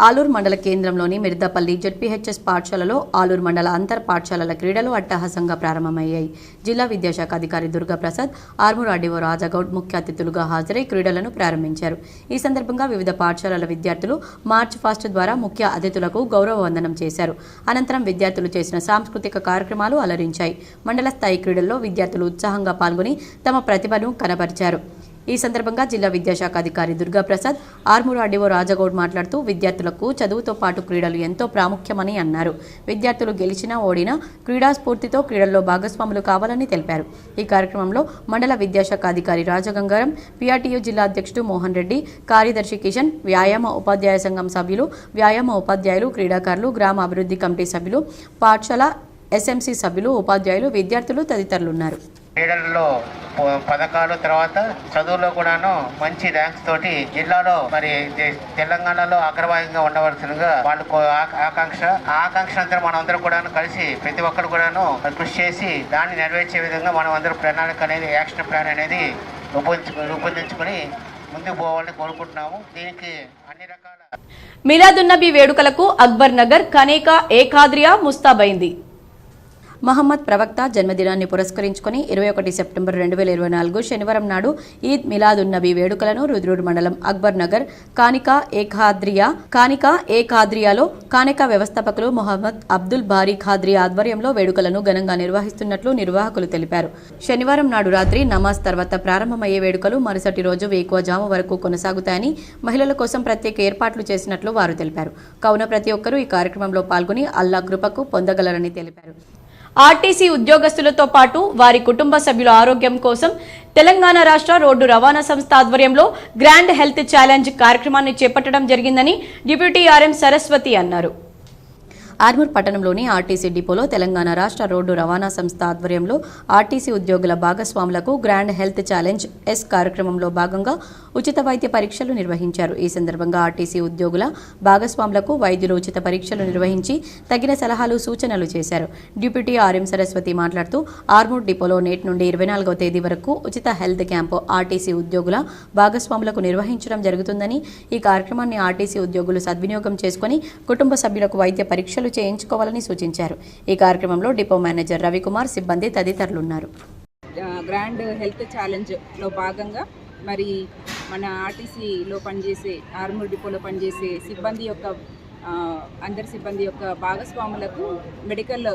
ఆలూరు మండల కేంద్రంలోని మిర్దాపల్లి జెడ్పీహెచ్ఎస్ పాఠశాలలో ఆలూరు మండల అంతర్ పాఠశాలల క్రీడలు అట్టహాసంగా ప్రారంభమయ్యాయి. జిల్లా విద్యాశాఖ అధికారి దుర్గా ప్రసాద్, ఆర్మూర్ ఆర్డీఓ రాజాగౌడ్ ముఖ్య అతిథులుగా హాజరై క్రీడలను ప్రారంభించారు. ఈ సందర్భంగా వివిధ పాఠశాలల విద్యార్థులు మార్చ్ ఫాస్ట్ ద్వారా ముఖ్య అతిథులకు గౌరవ వందనం చేశారు. అనంతరం విద్యార్థులు చేసిన సాంస్కృతిక కార్యక్రమాలు అలరించాయి. మండల స్థాయి క్రీడల్లో విద్యార్థులు ఉత్సాహంగా పాల్గొని తమ ప్రతిభను కనబరిచారు. ఈ సందర్భంగా జిల్లా విద్యాశాఖ అధికారి దుర్గా ప్రసాద్, ఆర్మూర్ ఆర్డీఓ రాజాగౌడ్ మాట్లాడుతూ విద్యార్థులకు చదువుతో పాటు క్రీడలు ఎంతో ప్రాముఖ్యమని అన్నారు. విద్యార్థులు గెలిచినా ఓడినా క్రీడా స్ఫూర్తితో క్రీడల్లో భాగస్వాములు కావాలని తెలిపారు. ఈ కార్యక్రమంలో మండల విద్యాశాఖ అధికారి రాజగంగారం, పీఆర్టీయూ జిల్లా అధ్యక్షుడు మోహన్ రెడ్డి, కార్యదర్శి కిషన్, వ్యాయామ ఉపాధ్యాయ సంఘం సభ్యులు, వ్యాయామ ఉపాధ్యాయులు, క్రీడాకారులు, గ్రామ అభివృద్ధి కమిటీ సభ్యులు, పాఠశాల ఎస్ఎంసీ సభ్యులు, ఉపాధ్యాయులు, విద్యార్థులు తదితరులున్నారు. క్రీడల్లో పథకాలు, తర్వాత చదువులో కూడాను మంచి ర్యాంక్స్ తోటి జిల్లాలో మరి తెలంగాణలో అగ్రభాగంగా ఉండవలసిందిగా వాళ్ళకు ఆకాంక్ష అంతా మనం అందరం కూడాను కలిసి ప్రతి ఒక్కరు కూడాను కృషి చేసి దాన్ని నెరవేర్చే విధంగా మనం అందరం ప్రణాళిక అనేది, యాక్షన్ ప్లాన్ అనేది రూపొందించుకుని ముందుకు పోవాలని కోరుకుంటున్నాము. దీనికి అన్ని రకాల మిలాదున్నబీ వేడుకలకు అక్బర్ నగర్, కనేకా, ఏకాద్రియా ముస్తాబైంది. మహమ్మద్ ప్రవక్త జన్మదినాన్ని పురస్కరించుకుని 21 సెప్టెంబర్ 2024 శనివారం నాడు ఈద్ మిలాదున్నబీ వేడుకలను రుద్రూర్ మండలం అక్బర్ నగర్ కానికా ఏకాద్రియాలో కానికా వ్యవస్థాపకులు మొహమ్మద్ అబ్దుల్ బారీ ఖాద్రియా ఆధ్వర్యంలో వేడుకలను ఘనంగా నిర్వహిస్తున్నట్లు నిర్వాహకులు తెలిపారు. శనివారం నాడు రాత్రి నమాజ్ తర్వాత ప్రారంభమయ్యే వేడుకలు మరుసటి రోజు వేకువజాము వరకు కొనసాగుతాయని, మహిళల కోసం ప్రత్యేక ఏర్పాట్లు చేసినట్లు వారు తెలిపారు. కావున ప్రతి ఒక్కరూ ఈ కార్యక్రమంలో పాల్గొని అల్లా కృపకు పొందగలరని తెలిపారు. ఆర్టీసీ ఉద్యోగస్తులతో పాటు వారి కుటుంబ సభ్యుల ఆరోగ్యం కోసం తెలంగాణ రాష్ట్ర రోడ్డు రవాణా సంస్థ ఆధ్వర్యంలో గ్రాండ్ హెల్త్ ఛాలెంజ్ కార్యక్రమాన్ని చేపట్టడం జరిగిందని డిప్యూటీ ఆర్ఎం సరస్వతి అన్నారు. ఆర్మూర్ పట్టణంలోని ఆర్టీసీ డిపోలో తెలంగాణ రాష్ట్ర రోడ్డు రవాణా సంస్థ ఆధ్వర్యంలో ఆర్టీసీ ఉద్యోగుల భాగస్వాములకు గ్రాండ్ హెల్త్ ఛాలెంజ్ ఎస్ కార్యక్రమంలో భాగంగా ఉచిత వైద్య పరీక్షలు నిర్వహించారు. ఈ సందర్భంగా ఆర్టీసీ ఉద్యోగుల భాగస్వాములకు వైద్యులు ఉచిత పరీక్షలు నిర్వహించి తగిన సలహాలు, సూచనలు చేశారు. డిప్యూటీ ఆర్ఎం సరస్వతి మాట్లాడుతూ ఆర్మూర్ డిపోలో నేటి నుండి 24వ తేదీ వరకు ఉచిత హెల్త్ క్యాంపు ఆర్టీసీ ఉద్యోగుల భాగస్వాములకు నిర్వహించడం జరుగుతుందని, ఈ కార్యక్రమాన్ని ఆర్టీసీ ఉద్యోగులు సద్వినియోగం చేసుకుని కుటుంబ సభ్యులకు వైద్య పరీక్షలు చేయించుకోవాలని సూచించారు. ఈ కార్యక్రమంలో డిపో మేనేజర్ రవికుమార్, సిబ్బంది తదితరులున్నారు. గ్రాండ్ హెల్త్ ఛాలెంజ్ లో భాగంగా మరి మన ఆర్టీసీలో పనిచేసే, ఆర్మూర్ డిపోలో పనిచేసే సిబ్బంది యొక్క అందరి సిబ్బంది యొక్క భాగస్వాములకు మెడికల్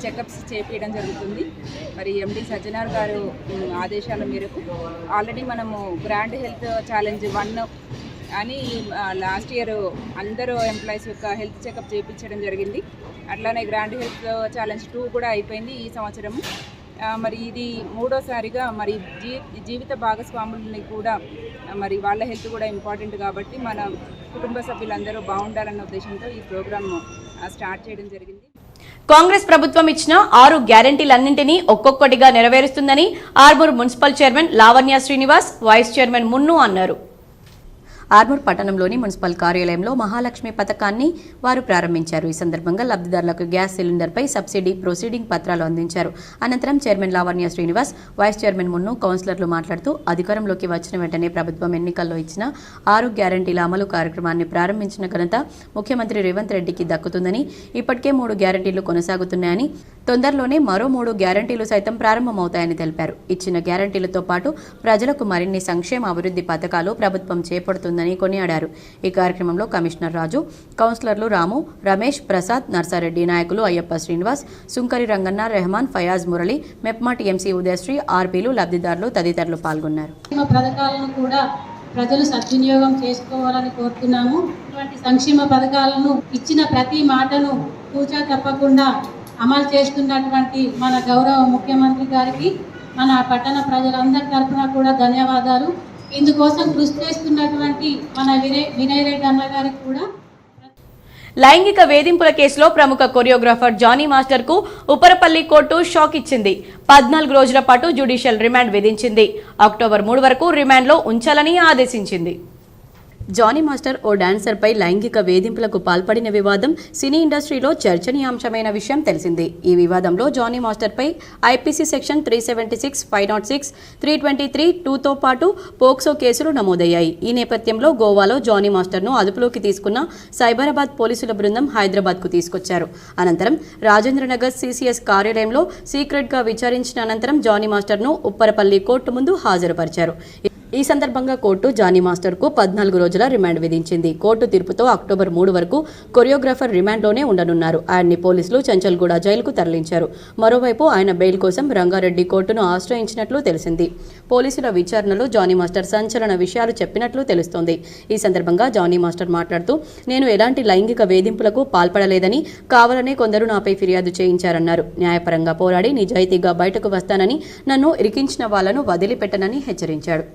చెకప్స్ చేపించడం జరుగుతుంది. మరి ఎండి సజ్జనార్ గారు ఆదేశాల మేరకు ఆల్రెడీ మనము గ్రాండ్ హెల్త్ ఛాలెంజ్ 1 అని లాస్ట్ ఇయర్ అందరూ ఎంప్లాయీస్ యొక్క హెల్త్ చెకప్ చేయించడం జరిగింది. అట్లానే గ్రాండ్ హెల్త్ ఛాలెంజ్ 2 కూడా అయిపోయింది ఈ సంవత్సరం. మరి ఇది 3వసారిగా మరి జీవిత భాగస్వాములని కూడా మరి వాళ్ళ హెల్త్ కూడా ఇంపార్టెంట్ కాబట్టి మన కుటుంబ సభ్యులందరూ బాగుండాలన్న ఉద్దేశంతో ఈ ప్రోగ్రామ్ స్టార్ట్ చేయడం జరిగింది. కాంగ్రెస్ ప్రభుత్వం ఇచ్చిన 6 గ్యారంటీలన్నింటినీ ఒక్కొక్కటిగా నెరవేరుస్తుందని Armoor municipal chairman Lavanya Srinivas, vice chairman Munnu అన్నారు. ఆర్మూర్ పట్టణంలోని మున్సిపల్ కార్యాలయంలో మహాలక్ష్మి పథకాన్ని వారు ప్రారంభించారు. ఈ సందర్భంగా లబ్ధిదారులకు గ్యాస్ సిలిండర్పై సబ్సిడీ ప్రొసీడింగ్ పత్రాలు అందించారు. అనంతరం chairman Lavanya Srinivas, vice chairman Munnu, కౌన్సిలర్లు మాట్లాడుతూ అధికారంలోకి వచ్చిన వెంటనే ప్రభుత్వం ఎన్నికల్లో ఇచ్చిన 6 గ్యారంటీల అమలు కార్యక్రమాన్ని ప్రారంభించిన ఘనత ముఖ్యమంత్రి రేవంత్ రెడ్డికి దక్కుతుందని, ఇప్పటికే 3 గ్యారంటీలు కొనసాగుతున్నాయని, తొందరలోనే మరో 3 గ్యారంటీలు సైతం ప్రారంభమవుతాయని తెలిపారు. ఇచ్చిన గ్యారంటీలతో పాటు ప్రజలకు మరిన్ని సంక్షేమ అభివృద్ధి పథకాలు ప్రభుత్వం చేపడుతుందని కొనియాడారు. ఈ కార్యక్రమంలో కమిషనర్ రాజు, కౌన్సిలర్లు రాము, రమేష్, ప్రసాద్, నర్సారెడ్డి, నాయకులు అయ్యప్ప శ్రీనివాస్, సుంకరి రంగన్న, రెహమాన్, ఫయాజ్, మురళి, మెప్మా టీఎంసీ ఉదయశ్రీ, ఆర్పీలు, లబ్ధిదారులు తదితరులు పాల్గొన్నారు. పథకాలను కూడా ప్రజలు సద్వినియోగం చేసుకోవాలని కోరుతున్నాము. ఇటువంటి సంక్షేమ పథకాలను ఇచ్చిన ప్రతి మాటను తూచా తప్పకుండా అమలు చేస్తున్నటువంటి మన గౌరవ ముఖ్యమంత్రి గారికి మన పట్టణ ప్రజలందరి తరఫున కూడా ధన్యవాదాలు. ఇందుకోసం కృషి చేస్తున్నటువంటి మన వినయ్ రెడ్డి అన్న గారికి కూడా. లైంగిక వేధింపుల కేసులో ప్రముఖ కొరియోగ్రాఫర్ జానీ మాస్టర్ కు ఉపరపల్లి కోర్టు షాక్ ఇచ్చింది. 14 రోజుల పాటు జ్యుడిషియల్ రిమాండ్ విధించింది. అక్టోబర్ 3 వరకు రిమాండ్లో ఉంచాలని ఆదేశించింది. జానీ మాస్టర్ ఓ డాన్సర్పై లైంగిక వేధింపులకు పాల్పడిన వివాదం సినీ ఇండస్ట్రీలో చర్చనీయాంశమైన విషయం తెలిసింది. ఈ వివాదంలో జానీ మాస్టర్పై ఐపీసీ సెక్షన్ 376, 506, 323, 2తో పాటు పోక్సో కేసులు నమోదయ్యాయి. ఈ నేపథ్యంలో గోవాలో జానీ మాస్టర్ను అదుపులోకి తీసుకున్న సైబరాబాద్ పోలీసుల బృందం హైదరాబాద్కు తీసుకొచ్చారు. అనంతరం రాజేంద్రనగర్ సీసీఎస్ కార్యాలయంలో సీక్రెట్గా విచారించిన అనంతరం జానీ మాస్టర్ను ఉప్పరపల్లి కోర్టు ముందు హాజరుపరిచారు. ఈ సందర్భంగా కోర్టు జానీ మాస్టర్కు 14 రోజుల రిమాండ్ విధించింది. కోర్టు తీర్పుతో అక్టోబర్ 3 వరకు కొరియోగ్రాఫర్ రిమాండ్లోనే ఉండనున్నారు. ఆయన్ని పోలీసులు చంచల్గూడ జైలుకు తరలించారు. మరోవైపు ఆయన బెయిల్ కోసం రంగారెడ్డి కోర్టును ఆశ్రయించినట్లు తెలిసింది. పోలీసుల విచారణలో జానీ మాస్టర్ సంచలన విషయాలు చెప్పినట్లు తెలుస్తోంది. ఈ సందర్భంగా జానీ మాస్టర్ మాట్లాడుతూ, నేను ఎలాంటి లైంగిక వేధింపులకు పాల్పడలేదని, కావాలనే కొందరు నాపై ఫిర్యాదు చేయించారన్నారు. న్యాయపరంగా పోరాడి నిజాయితీగా బయటకు వస్తానని, నన్ను ఇరికించిన వాళ్లను వదిలిపెట్టనని హెచ్చరించాడు.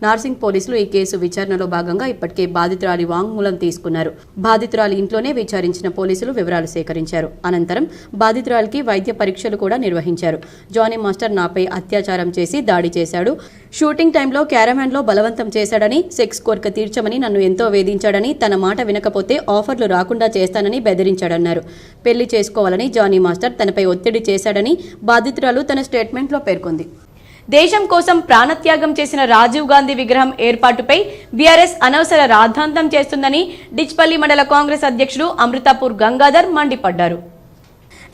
నార్సింగ్ పోలీసులు ఈ కేసు విచారణలో భాగంగా ఇప్పటికే బాధితురాలి వాంగ్మూలం తీసుకున్నారు. బాధితురాలి ఇంట్లోనే విచారించిన పోలీసులు వివరాలు సేకరించారు. అనంతరం బాధితురాలికి వైద్య పరీక్షలు కూడా నిర్వహించారు. జానీ మాస్టర్ నాపై అత్యాచారం చేసి దాడి చేశాడు, షూటింగ్ టైంలో క్యారవాన్లో బలవంతం చేశాడని, సెక్స్ కోరిక తీర్చమని నన్ను ఎంతో వేధించాడని, తన మాట వినకపోతే ఆఫర్లు రాకుండా చేస్తానని బెదిరించాడన్నారు. పెళ్లి చేసుకోవాలని జానీ మాస్టర్ తనపై ఒత్తిడి చేశాడని బాధితురాలు తన స్టేట్మెంట్లో పేర్కొంది. దేశం కోసం ప్రాణత్యాగం చేసిన రాజీవ్ గాంధీ విగ్రహం ఏర్పాటుపై బీఆర్ఎస్ అనవసర రాద్ధాంతం చేస్తుందని డిచ్పల్లి మండల కాంగ్రెస్ అధ్యక్షుడు అమృతాపూర్ గంగాధర్ మండిపడ్డారు.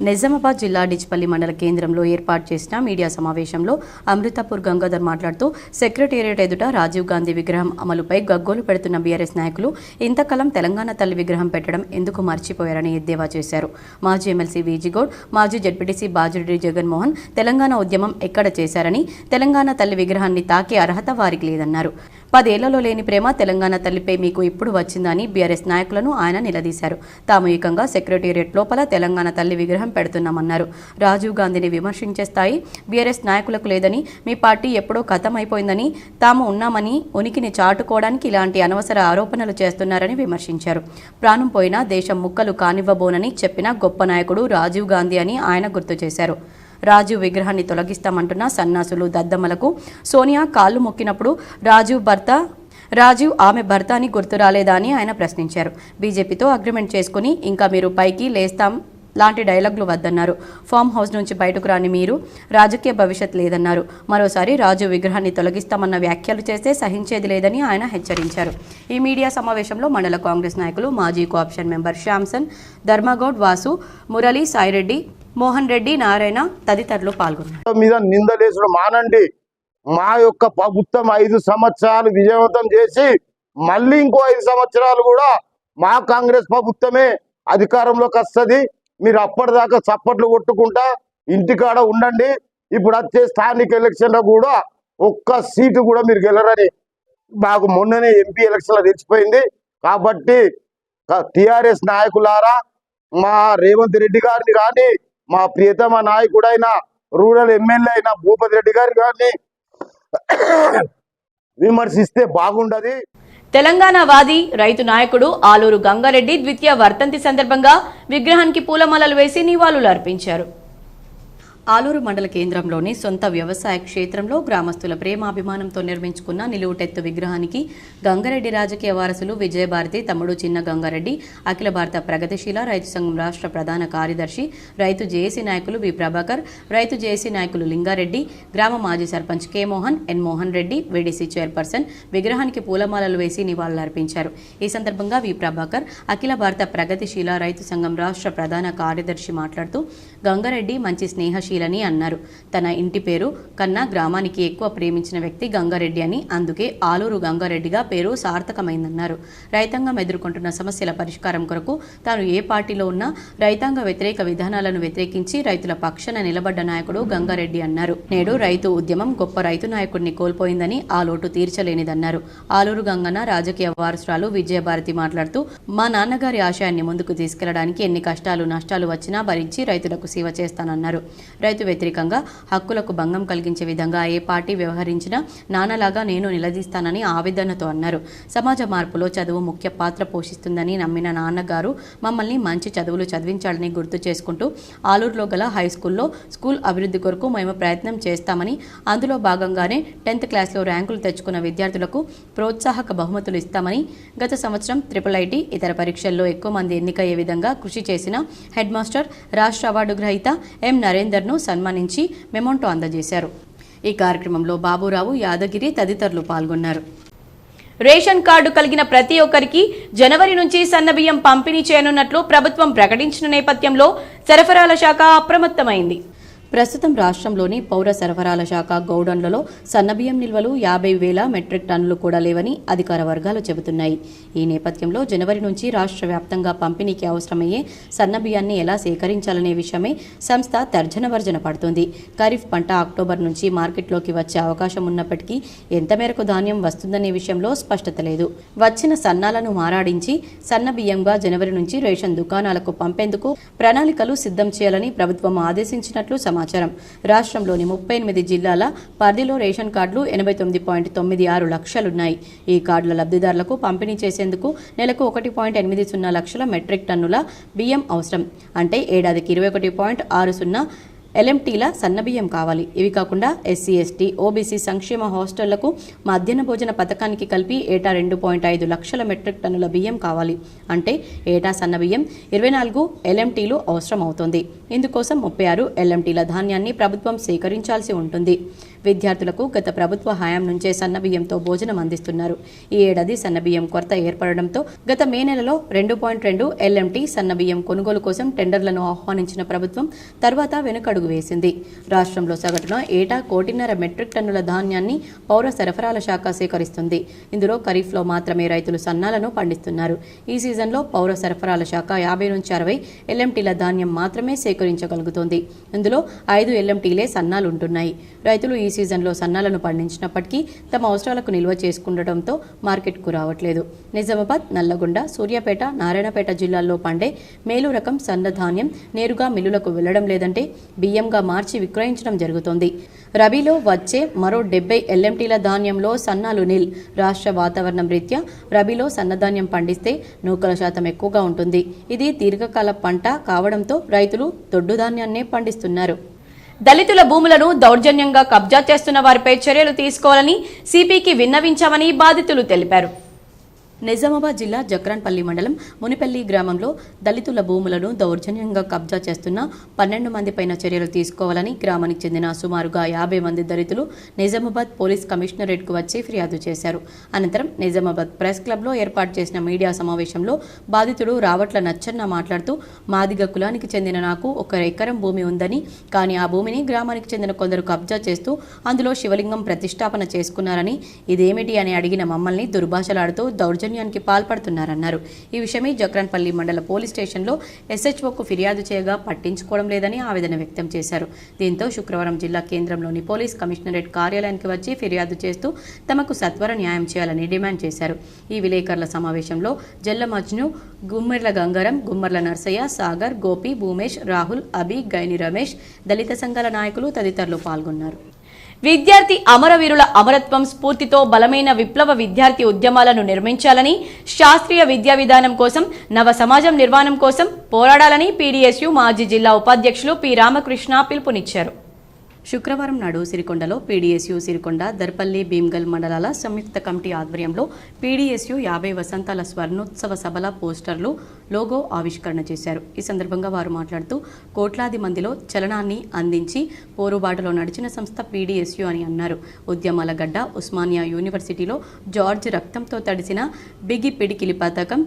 నిజామాబాద్ జిల్లా డిచ్పల్లి మండల కేంద్రంలో ఏర్పాటు చేసిన మీడియా సమావేశంలో అమృతాపూర్ గంగాధర్ మాట్లాడుతూ, సెక్రటేరియట్ ఎదుట రాజీవ్ గాంధీ విగ్రహం అమలుపై గగ్గోలు పెడుతున్న బీఆర్ఎస్ నాయకులు ఇంతకాలం తెలంగాణ తల్లి విగ్రహం పెట్టడం ఎందుకు మర్చిపోయారని ఎద్దేవా చేశారు. మాజీ ఎమ్మెల్సీ వీజిగౌడ్, మాజీ జడ్పీటీసీ బాజిరెడ్డి జగన్మోహన్ తెలంగాణ ఉద్యమం ఎక్కడ చేశారని, తెలంగాణ తల్లి విగ్రహాన్ని తాకే అర్హత వారికి లేదన్నారు. 10 ఏళ్లలో లేని ప్రేమ తెలంగాణ తల్లిపై మీకు ఇప్పుడు వచ్చిందని బీఆర్ఎస్ నాయకులను ఆయన నిలదీశారు. తాము ఏకంగా సెక్రటేరియట్ లోపల తెలంగాణ తల్లి విగ్రహం పెడుతున్నామన్నారు. రాజీవ్ గాంధీని విమర్శించే స్థాయి బీఆర్ఎస్ నాయకులకు లేదని, మీ పార్టీ ఎప్పుడో ఖతమైపోయిందని, తాము ఉన్నామని ఉనికిని చాటుకోవడానికి ఇలాంటి అనవసర ఆరోపణలు చేస్తున్నారని విమర్శించారు. ప్రాణం పోయినా దేశం ముక్కలు కానివ్వబోనని చెప్పిన గొప్ప నాయకుడు రాజీవ్ గాంధీ అని ఆయన గుర్తు చేశారు. రాజీవ్ విగ్రహాన్ని తొలగిస్తామంటున్న సన్నాసులు దద్దమ్మలకు సోనియా కాళ్లు మొక్కినప్పుడు రాజీవ్ ఆమె భర్త అని గుర్తు రాలేదా అని ఆయన ప్రశ్నించారు. బీజేపీతో అగ్రిమెంట్ చేసుకుని ఇంకా మీరు పైకి లేస్తాం లాంటి డైలాగులు వద్దన్నారు. ఫామ్ హౌస్ నుంచి బయటకు రాని మీరు రాజకీయ భవిష్యత్ లేదన్నారు. మరోసారి రాజీవ్ విగ్రహాన్ని తొలగిస్తామన్న వ్యాఖ్యలు చేస్తే సహించేది లేదని ఆయన హెచ్చరించారు. ఈ మీడియా సమావేశంలో మండల కాంగ్రెస్ నాయకులు, మాజీ cooption member Samson, Dharmagoud, Vasu, Murali, Sai Reddy, Mohan Reddy, Narayana తదితరులు పాల్గొన్నారు. మీద నిందలేసుడు మానండి. మా యొక్క ప్రభుత్వం 5 సంవత్సరాలు విజయవంతం చేసి మళ్ళీ ఇంకో 5 సంవత్సరాలు కూడా మా కాంగ్రెస్ ప్రభుత్వమే అధికారంలోకి వస్తుంది. మీరు అప్పటిదాకా చప్పట్లు కొట్టుకుంటా ఇంటికాడ ఉండండి. ఇప్పుడు వచ్చే స్థానిక ఎలక్షన్లో కూడా ఒక్క సీటు కూడా మీరు గెలరని మాకు మొన్ననే ఎంపీ ఎలక్షన్లో తెలిసిపోయింది. కాబట్టి టిఆర్ఎస్ నాయకులారా, మా రేవంత్ రెడ్డి గారిని కానీ, మా ప్రియతమ నాయకుడైన రూరల్ ఎమ్మెల్యే అయిన భూపతి రెడ్డి గారి కానీ విమర్శిస్తే బాగుండదు. తెలంగాణ వాది రైతు నాయకుడు ఆలూరు గంగారెడ్డి ద్వితీయ వర్ధంతి సందర్భంగా విగ్రహానికి పూలమాలలు వేసి నివాళులు అర్పించారు. ఆలూరు మండల కేంద్రంలోని సొంత వ్యవసాయ క్షేత్రంలో గ్రామస్తుల ప్రేమాభిమానంతో నిర్మించుకున్న నిలువుటెత్తు విగ్రహానికి గంగారెడ్డి రాజకీయ వారసులు విజయభారతి తమ్ముడు చిన్న గంగారెడ్డి, అఖిల భారత ప్రగతిశీల రైతు సంఘం రాష్ట్ర ప్రధాన కార్యదర్శి, రైతు జేఏసీ నాయకులు వి ప్రభాకర్, రైతు జేఏసీ నాయకులు లింగారెడ్డి, గ్రామ మాజీ సర్పంచ్ కె మోహన్, ఎన్ మోహన్ రెడ్డి, వీడీసీ చైర్పర్సన్ విగ్రహానికి పూలమాలలు వేసి నివాళులర్పించారు. ఈ సందర్భంగా వి ప్రభాకర్, అఖిల భారత ప్రగతిశీల రైతు సంఘం రాష్ట్ర ప్రధాన కార్యదర్శి మాట్లాడుతూ గంగారెడ్డి మంచి స్నేహశీలని అన్నారు. తన ఇంటి పేరు కన్నా గ్రామానికి ఎక్కువ ప్రేమించిన వ్యక్తి గంగారెడ్డి అని, అందుకే ఆలూరు గంగారెడ్డిగా పేరు సార్థకమైందన్నారు. రైతాంగం ఎదుర్కొంటున్న సమస్యల పరిష్కారం కొరకు తాను ఏ పార్టీలో ఉన్నా రైతాంగ వ్యతిరేక విధానాలను వ్యతిరేకించి రైతుల పక్షాన నిలబడ్డ నాయకుడు గంగారెడ్డి అన్నారు. నేడు రైతు ఉద్యమం గొప్ప రైతు నాయకుడిని కోల్పోయిందని, ఆ లోటు తీర్చలేనిదన్నారు. ఆలూరు గంగన్న రాజకీయ వారసురాలు విజయభారతి మాట్లాడుతూ మా నాన్నగారి ఆశయాన్ని ముందుకు తీసుకెళ్లడానికి ఎన్ని కష్టాలు నష్టాలు వచ్చినా భరించి రైతులకు సేవ చేస్తానన్నారు. రైతు వ్యతిరేకంగా హక్కులకు భంగం కలిగించే విధంగా ఏ పార్టీ వ్యవహరించినా నాన్నలాగా నేను నిలదీస్తానని ఆవేదనతో అన్నారు. సమాజ మార్పులో చదువు ముఖ్య పాత్ర పోషిస్తుందని నమ్మిన నాన్నగారు మమ్మల్ని మంచి చదువులు చదివించాలని గుర్తు చేసుకుంటూ ఆలూరులో గల హై స్కూల్లో స్కూల్ అభివృద్ధి కొరకు మేము ప్రయత్నం చేస్తామని, అందులో భాగంగానే 10th క్లాస్లో ర్యాంకులు తెచ్చుకున్న విద్యార్థులకు ప్రోత్సాహక బహుమతులు ఇస్తామని, గత సంవత్సరం IIIT ఇతర పరీక్షల్లో ఎక్కువ మంది ఎన్నికయ్యే విధంగా కృషి చేసిన హెడ్ మాస్టర్, రాష్ట్ర అవార్డు గ్రహీత ఎం నరేందర్ను సన్మానించి మెమోంటో అందజేశారు. ఈ కార్యక్రమంలో బాబురావు, యాదగిరి తదితరులు పాల్గొన్నారు. రేషన్ కార్డు కలిగిన ప్రతి ఒక్కరికి జనవరి నుంచి సన్నబియ్యం పంపిణీ చేయనున్నట్లు ప్రభుత్వం ప్రకటించిన నేపథ్యంలో సరఫరాల శాఖ అప్రమత్తమైంది. ప్రస్తుతం రాష్ట్రంలోని పౌర సరఫరాల శాఖ గౌడన్లలో సన్నబియ్యం నిల్వలు 50,000 మెట్రిక్ టన్నులు కూడా లేవని అధికార వర్గాలు చెబుతున్నాయి. ఈ నేపథ్యంలో జనవరి నుంచి రాష్ట్ర వ్యాప్తంగా పంపిణీకి అవసరమయ్యే సన్నబియ్యాన్ని ఎలా సేకరించాలనే విషయమై సంస్థ తర్జనభర్జన పడుతుంది. ఖరీఫ్ పంట అక్టోబర్ నుంచి మార్కెట్లోకి వచ్చే అవకాశం ఉన్నప్పటికీ ఎంత మేరకు ధాన్యం వస్తుందనే విషయంలో స్పష్టత లేదు. వచ్చిన సన్నాలను మారాడించి సన్నబియ్యంగా జనవరి నుంచి రేషన్ దుకాణాలకు పంపేందుకు ప్రణాళికలు సిద్ధం చేయాలని ప్రభుత్వం ఆదేశించినట్లు సమాచారం. రాష్ట్రంలోని 38 జిల్లాల పరిధిలో రేషన్ కార్డులు 89.96 లక్షలున్నాయి. ఈ కార్డుల లబ్ధిదారులకు పంపిణీ చేసేందుకు నెలకు 1.80 లక్షల మెట్రిక్ టన్నుల బియ్యం అవసరం. అంటే ఏడాదికి 21.60 LMTల సన్నబియ్యం కావాలి. ఇవి కాకుండా SC, ST, OBC సంక్షేమ హాస్టళ్లకు మధ్యాహ్న భోజన పథకానికి కలిపి ఏటా 2.5 లక్షల మెట్రిక్ టన్నుల బియ్యం కావాలి. అంటే ఏటా సన్నబియ్యం 24 LMTలు అవసరం అవుతుంది. ఇందుకోసం 36 LMTల ధాన్యాన్ని ప్రభుత్వం సేకరించాల్సి ఉంటుంది. విద్యార్థులకు గత ప్రభుత్వ హయాం నుంచే సన్నబియ్యంతో భోజనం అందిస్తున్నారు. ఈ ఏడాది సన్నబియ్యం కొరత ఏర్పడడంతో గత మే నెలలో 2.2 LMT సన్నబియ్యం కొనుగోలు కోసం టెండర్లను ఆహ్వానించిన ప్రభుత్వం తర్వాత వెనుకడుగు వేసింది. రాష్ట్రంలో సగటున ఏటా 1.5 మెట్రిక్ టన్నుల ధాన్యాన్ని పౌర సరఫరాల శాఖ సేకరిస్తుంది. ఇందులో ఖరీఫ్లో మాత్రమే రైతులు సన్నాలను పండిస్తున్నారు. ఈ సీజన్లో పౌర సరఫరాల శాఖ 50 నుంచి 60 LMTల ధాన్యం మాత్రమే సేకరించగలుగుతోంది. ఇందులో 5 LMTలే సన్నాలు ఉంటున్నాయి. రైతులు ఈ సీజన్లో సన్నాలను పండించినప్పటికీ తమ అవసరాలకు నిల్వ చేసుకుండటంతో మార్కెట్కు రావట్లేదు. నిజామాబాద్, నల్లగొండ, సూర్యాపేట, నారాయణపేట జిల్లాల్లో పండే మేలు రకం సన్న ధాన్యం నేరుగా మిల్లులకు వెళ్లడం లేదంటే బియ్యంగా మార్చి విక్రయించడం జరుగుతోంది. రబీలో వచ్చే మరో 70 LMTల ధాన్యంలో సన్నాలు నిల్. రాష్ట్ర వాతావరణం రీత్యా రబీలో సన్నధాన్యం పండిస్తే నూకల శాతం ఎక్కువగా ఉంటుంది. ఇది దీర్ఘకాల పంట కావడంతో రైతులు దొడ్డు ధాన్యాన్నే పండిస్తున్నారు. దళితుల భూములను దౌర్జన్యంగా కబ్జా చేస్తున్న వారిపై చర్యలు తీసుకోవాలని సిపికి విన్నవించామని బాధితులు తెలిపారు. నిజామాబాద్ జిల్లా జక్రాన్పల్లి మండలం మునిపల్లి గ్రామంలో దళితుల భూములను దౌర్జన్యంగా కబ్జా చేస్తున్న 12 మంది పైన చర్యలు తీసుకోవాలని గ్రామానికి చెందిన సుమారుగా 50 మంది దళితులు నిజామాబాద్ పోలీస్ కమిషనరేట్కు వచ్చి ఫిర్యాదు చేశారు. అనంతరం నిజామాబాద్ ప్రెస్ క్లబ్లో ఏర్పాటు చేసిన మీడియా సమావేశంలో బాధితుడు రావట్ల నచ్చన్న మాట్లాడుతూ మాదిగ కులానికి చెందిన నాకు 1 ఎకరం భూమి ఉందని, కానీ ఆ భూమిని గ్రామానికి చెందిన కొందరు కబ్జా చేస్తూ అందులో శివలింగం ప్రతిష్టాపన చేసుకున్నారని, ఇదేమిటి అని అడిగిన మమ్మల్ని దుర్భాషలాడుతూ దౌర్జన్యానికి పాల్పడుతున్నారన్నారు. ఈ విషయమై జక్రాన్పల్లి మండల పోలీస్ స్టేషన్లో SHOకు ఫిర్యాదు చేయగా పట్టించుకోవడం లేదని ఆవేదన వ్యక్తం చేశారు. దీంతో శుక్రవారం జిల్లా కేంద్రంలోని పోలీస్ కమిషనరేట్ కార్యాలయానికి వచ్చి ఫిర్యాదు చేస్తూ తమకు సత్వర న్యాయం చేయాలని డిమాండ్ చేశారు. ఈ విలేకరుల సమావేశంలో జల్ల మజ్ను, గుమ్మెర్ల గంగారం, గుమ్మర్ల నర్సయ్య, సాగర్, గోపి, భూమేష్, రాహుల్, అభి, గైని రమేష్, దళిత సంఘాల నాయకులు తదితరులు పాల్గొన్నారు. విద్యార్థి అమరవీరుల అమరత్వం స్ఫూర్తితో బలమైన విప్లవ విద్యార్థి ఉద్యమాలను నిర్మించాలని, శాస్త్రీయ విద్యా విధానం కోసం, నవ సమాజం నిర్మాణం కోసం పోరాడాలని పీడీఎస్యూ మాజీ జిల్లా ఉపాధ్యక్షులు పి రామకృష్ణ పిలుపునిచ్చారు. శుక్రవారం నాడు సిరికొండలో పీడీఎస్యూ సిరికొండ, దర్పల్లి, భీమ్గల్ మండలాల సంయుక్త కమిటీ ఆధ్వర్యంలో పీడీఎస్యూ 50 వసంతాల స్వర్ణోత్సవ సభల పోస్టర్లు, లోగో ఆవిష్కరణ చేశారు. ఈ సందర్భంగా వారు మాట్లాడుతూ కోట్లాది మందిలో చలనాన్ని అందించి పోరుబాటులో నడిచిన సంస్థ పీడీఎస్యూ అని అన్నారు. ఉద్యమాల గడ్డ ఉస్మానియా యూనివర్సిటీలో జార్జ్ రక్తంతో తడిసిన బిగి పిడికిలి పథకం,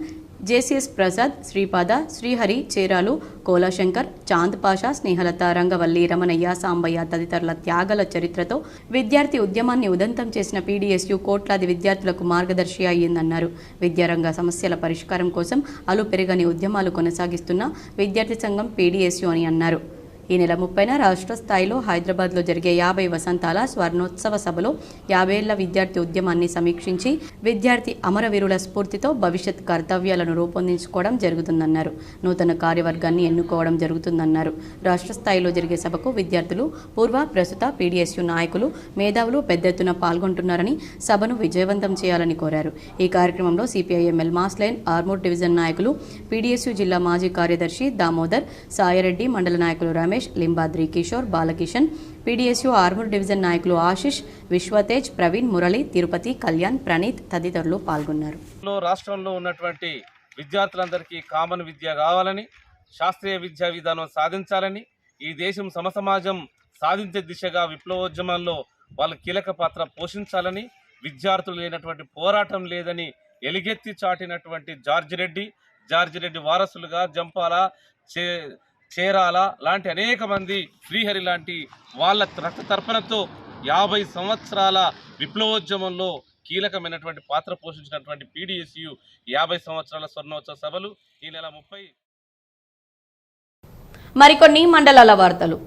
జేసీఎస్ ప్రసాద్, శ్రీపాద, శ్రీహరి, చేరాలు, కోలాశంకర్, చాంద్ పాషా, స్నేహలత, రంగవల్లి, రమణయ్య, సాంబయ్య తదితరుల త్యాగాల చరిత్రతో విద్యార్థి ఉద్యమాన్ని ఉదంతం చేసిన పీడీఎస్యూ కోట్లాది విద్యార్థులకు మార్గదర్శి అయ్యిందన్నారు. విద్యారంగ సమస్యల పరిష్కారం కోసం అలుపెరగని ఉద్యమాలు కొనసాగిస్తున్న విద్యార్థి సంఘం పీడీఎస్యూ అని అన్నారు. ఈ నెల 30న రాష్ట్ర స్థాయిలో హైదరాబాద్లో జరిగే 50 వసంతాల స్వర్ణోత్సవ సభలో 50 ఏళ్ల విద్యార్థి ఉద్యమాన్ని సమీక్షించి విద్యార్థి అమరవీరుల స్ఫూర్తితో భవిష్యత్ కర్తవ్యాలను రూపొందించుకోవడం జరుగుతుందన్నారు. నూతన కార్యవర్గాన్ని ఎన్నుకోవడం జరుగుతుందన్నారు. రాష్ట్ర స్థాయిలో జరిగే సభకు విద్యార్థులు, పూర్వ ప్రస్తుత పీడీఎస్యూ నాయకులు, మేధావులు పెద్ద ఎత్తున పాల్గొంటున్నారని, సభను విజయవంతం చేయాలని కోరారు. ఈ కార్యక్రమంలో సిపిఐఎం ఎల్మాస్ లైన్ ఆర్మూర్ డివిజన్ నాయకులు, పీడీఎస్యూ జిల్లా మాజీ కార్యదర్శి దామోదర్, సాయరెడ్డి, మండల నాయకులు రమేష్, లింబాద్రి, కిషోర్, బాలకిషన్, పీడీఎస్యూ ఆర్మూర్ డివిజన్ నాయకులు ఆశిష్, విశ్వతేజ్, ప్రవీణ్, మురళి, తిరుపతి, కళ్యాణ్, ప్రణీత్ తదితరులు పాల్గొన్నారు. రాష్ట్రంలో ఉన్నటువంటి విద్యార్థులందరికీ కామన్ విద్య కావాలని, శాస్త్రీయ విద్యా విధానం సాధించాలని, ఈ దేశం సమసమాజం సాధించే దిశగా విప్లవోద్యమాల్లో వాళ్ళు కీలక పాత్ర పోషించాలని, విద్యార్థులు లేనటువంటి పోరాటం లేదని ఎలుగెత్తి చాటినటువంటి జార్జి రెడ్డి వారసులుగా జంపాల, చేరాల లాంటి అనేక మంది, శ్రీహరి లాంటి వాళ్ళ రక్త తర్పణతో 50 సంవత్సరాల విప్లవోద్యమంలో కీలకమైనటువంటి పాత్ర పోషించినటువంటి పీడీఎస్యూ 50 సంవత్సరాల స్వర్ణోత్సవ సభలు ఈ నెల 30. మరికొన్ని మండలాల వార్తలు.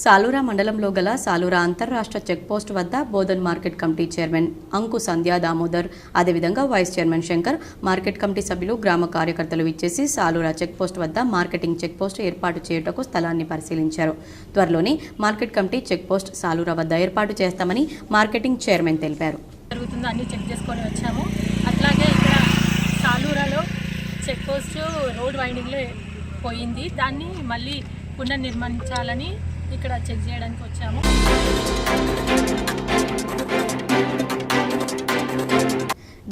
సాలూరా మండలంలో గల సాలూరా అంతర్రాష్ట్ర చెక్పోస్ట్ వద్ద Bodhan market committee chairman Anku Sandhya Damodar, అదేవిధంగా vice chairman Shankar, market committee సభ్యులు, గ్రామ కార్యకర్తలు ఇచ్చేసి సాలూరా చెక్పోస్ట్ వద్ద మార్కెటింగ్ చెక్పోస్ట్ ఏర్పాటు చేయుటకు స్థలాన్ని పరిశీలించారు. త్వరలోనే మార్కెట్ కమిటీ చెక్పోస్ట్ సాలూరా వద్ద ఏర్పాటు చేస్తామని మార్కెటింగ్ చైర్మన్ తెలిపారు. జరుగుతుందో అన్ని చెక్ చేసుకొని వచ్చాము. అట్లాగే ఇక్కడ సాలూరాలో చెక్పోస్ట్ రోడ్ వైండింగ్లో పోయింది, దాన్ని మళ్ళీ పునర్నిర్మించాలని ఇక్కడ చెక్ చేయడానికి వచ్చాము.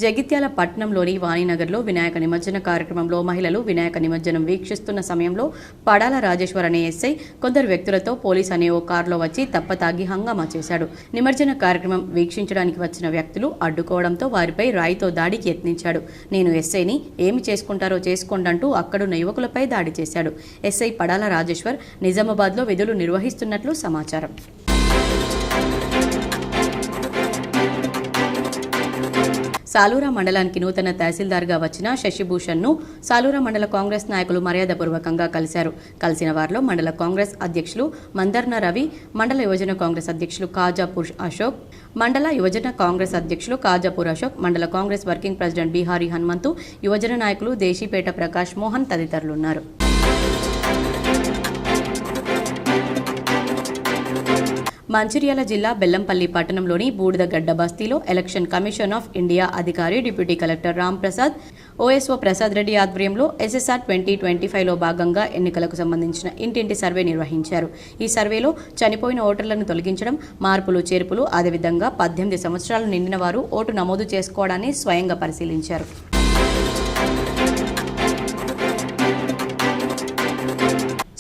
జగిత్యాల పట్టణంలోని వాణినగర్లో వినాయక నిమజ్జన కార్యక్రమంలో మహిళలు వినాయక నిమజ్జనం వీక్షిస్తున్న సమయంలో పడాల రాజేశ్వర్ అనే ఎస్ఐ కొందరు వ్యక్తులతో పోలీస్ అనే ఓ కారులో వచ్చి తప్పతాగి హంగామా చేశాడు. నిమజ్జన కార్యక్రమం వీక్షించడానికి వచ్చిన వ్యక్తులు అడ్డుకోవడంతో వారిపై రాయితో దాడికి యత్నించాడు. నేను ఎస్ఐని, ఏమి చేసుకుంటారో చేసుకోండంటూ అక్కడున్న యువకులపై దాడి చేశాడు. ఎస్ఐ పడాల రాజేశ్వర్ నిజామాబాద్లో విధులు నిర్వహిస్తున్నట్లు సమాచారం. సాలూరా మండలానికి నూతన తహసీల్దార్గా వచ్చిన శశిభూషణ్ను సాలూరా మండల కాంగ్రెస్ నాయకులు మర్యాదపూర్వకంగా కలిశారు. కలిసిన వారిలో మండల కాంగ్రెస్ అధ్యక్షులు మందర్న రవి, మండల యువజన కాంగ్రెస్ అధ్యక్షులు కాజాపూర్ అశోక్, మండల యువజన కాంగ్రెస్ అధ్యక్షులు కాజాపూర్ అశోక్, మండల కాంగ్రెస్ వర్కింగ్ ప్రెసిడెంట్ బీహారీ హనుమంతు, యువజన నాయకులు దేశీపేట ప్రకాష్ మోహన్ తదితరులున్నారు. మంచిర్యాల జిల్లా బెల్లంపల్లి పట్టణంలోని బూడిదగడ్డ బస్తీలో ఎలక్షన్ కమిషన్ ఆఫ్ ఇండియా అధికారి డిప్యూటీ కలెక్టర్ రామ్ ప్రసాద్, ఓఎస్ఓ ప్రసాద్ రెడ్డి ఆధ్వర్యంలో SSR 2025లో భాగంగా ఎన్నికలకు సంబంధించిన ఇంటింటి సర్వే నిర్వహించారు. ఈ సర్వేలో చనిపోయిన ఓటర్లను తొలగించడం, మార్పులు చేర్పులు, అదేవిధంగా 18 సంవత్సరాలు నిండిన వారు ఓటు నమోదు చేసుకోవడాన్ని స్వయంగా పరిశీలించారు.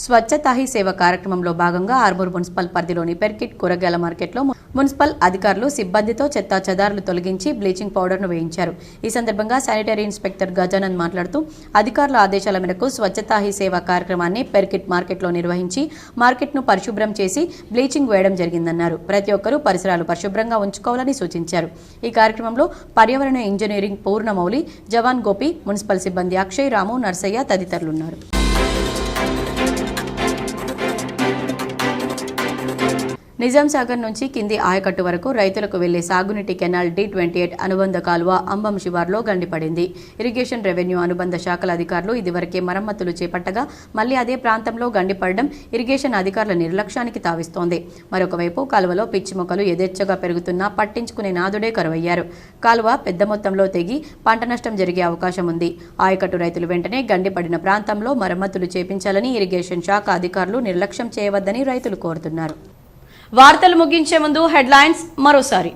స్వచ్ఛతా హీ సేవ కార్యక్రమంలో భాగంగా ఆర్మూర్ మున్సిపల్ పరిధిలోని పెర్కిట్ కూరగాయల మార్కెట్లో మున్సిపల్ అధికారులు సిబ్బందితో చెత్తా చెదారులు తొలగించి బ్లీచింగ్ పౌడర్ను వేయించారు. ఈ సందర్భంగా శానిటరీ ఇన్స్పెక్టర్ గజానంద్ మాట్లాడుతూ అధికారుల ఆదేశాల మేరకు స్వచ్ఛతా హీ సేవ కార్యక్రమాన్ని పెర్కిట్ మార్కెట్లో నిర్వహించి మార్కెట్ను పరిశుభ్రం చేసి బ్లీచింగ్ వేయడం జరిగిందన్నారు. ప్రతి ఒక్కరూ పరిసరాలు పరిశుభ్రంగా ఉంచుకోవాలని సూచించారు. ఈ కార్యక్రమంలో పర్యావరణ ఇంజనీరింగ్ పూర్ణమౌలి, జవాన్ గోపి, మున్సిపల్ సిబ్బంది అక్షయ్, రాము, నర్సయ్య తదితరులున్నారు. నిజాం సాగర్ నుంచి కింది ఆయకట్టు వరకు రైతులకు వెళ్లే సాగునీటి కెనాల్ D28 అనుబంధ కాలువ అంబం శివార్లో గండిపడింది. ఇరిగేషన్, రెవెన్యూ అనుబంధ శాఖల అధికారులు ఇదివరకే మరమ్మతులు చేపట్టగా మళ్లీ అదే ప్రాంతంలో గండిపడడం ఇరిగేషన్ అధికారుల నిర్లక్ష్యానికి తావిస్తోంది. మరొకవైపు కాలువలో పిచ్చి మొక్కలు యథేచ్ఛగా పెరుగుతున్నా పట్టించుకునే నాదుడే కరువయ్యారు. కాలువ పెద్ద మొత్తంలో తెగి పంట నష్టం జరిగే అవకాశం ఉంది. ఆయకట్టు రైతులు వెంటనే గండిపడిన ప్రాంతంలో మరమ్మతులు చేపించాలని ఇరిగేషన్ శాఖ అధికారులు నిర్లక్ష్యం చేయవద్దని రైతులు కోరుతున్నారు. వార్తలు ముగించే ముందు హెడ్లైన్స్ మరోసారి.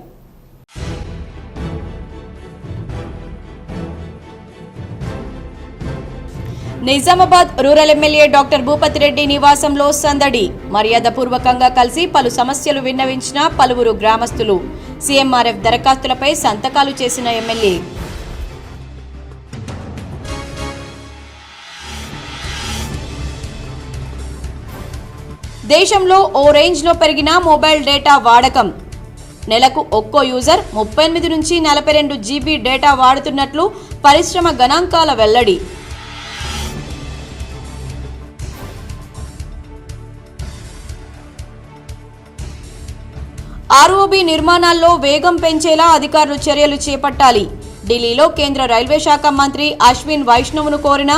Nizamabad rural MLA doctor Bhupathi Reddy నివాసంలో సందడి. మర్యాదపూర్వకంగా కలిసి పలు సమస్యలు విన్నవించిన పలువురు గ్రామస్తులు. సీఎంఆర్ఎఫ్ దరఖాస్తులపై సంతకాలు చేసిన ఎమ్మెల్యే. దేశంలో ఓ రేంజ్లో పెరిగిన మొబైల్ డేటా వాడకం. నెలకు ఒక్కో యూజర్ 38 నుంచి 42 GB డేటా వాడుతున్నట్లు పరిశ్రమ గణాంకాల వెల్లడి. ROB నిర్మాణాల్లో వేగం పెంచేలా అధికారులు చర్యలు చేపట్టాలి. ఢిల్లీలో కేంద్ర రైల్వే శాఖ మంత్రి అశ్విన్ వైష్ణవ్ను కోరిన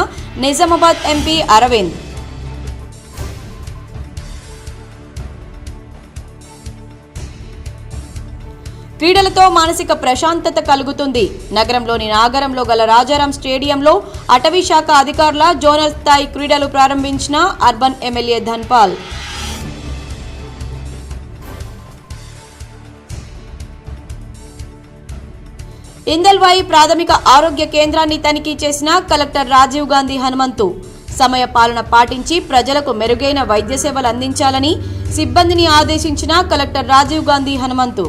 నిజామాబాద్ ఎంపీ అరవింద్. క్రీడలతో మానసిక ప్రశాంతత కలుగుతుంది. నగరంలోని నాగరంలో గల రాజారాం స్టేడియంలో అటవీ శాఖ అధికారుల జోనల్ స్థాయి క్రీడలు ప్రారంభించిన అర్బన్ ఎమ్మెల్యే ధన్పాల్. ఇందల్వాయి ప్రాథమిక ఆరోగ్య కేంద్రాన్ని తనిఖీ చేసిన కలెక్టర్ రాజీవ్ గాంధీ హనుమంతు. సమయ పాలన పాటించి ప్రజలకు మెరుగైన వైద్య సేవలు అందించాలని సిబ్బందిని ఆదేశించిన కలెక్టర్ రాజీవ్ గాంధీ హనుమంతు.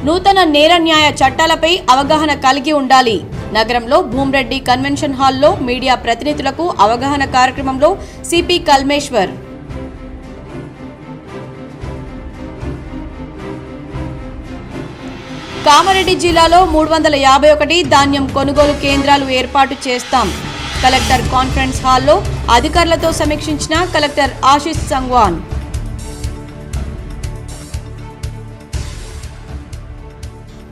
నూతన నేర న్యాయ చట్టాలపై అవగాహన కలిగి ఉండాలి. నగరంలో భూమ్రెడ్డి కన్వెన్షన్ హాల్లో మీడియా ప్రతినిధులకు అవగాహన కార్యక్రమంలో సిపి కల్మేశ్వర్. కామారెడ్డి జిల్లాలో 351 ధాన్యం కొనుగోలు కేంద్రాలు ఏర్పాటు చేస్తాం. కలెక్టర్ కాన్ఫరెన్స్ హాల్లో అధికారులతో సమీక్షించిన కలెక్టర్ ఆశిష్ సంగ్వాన్.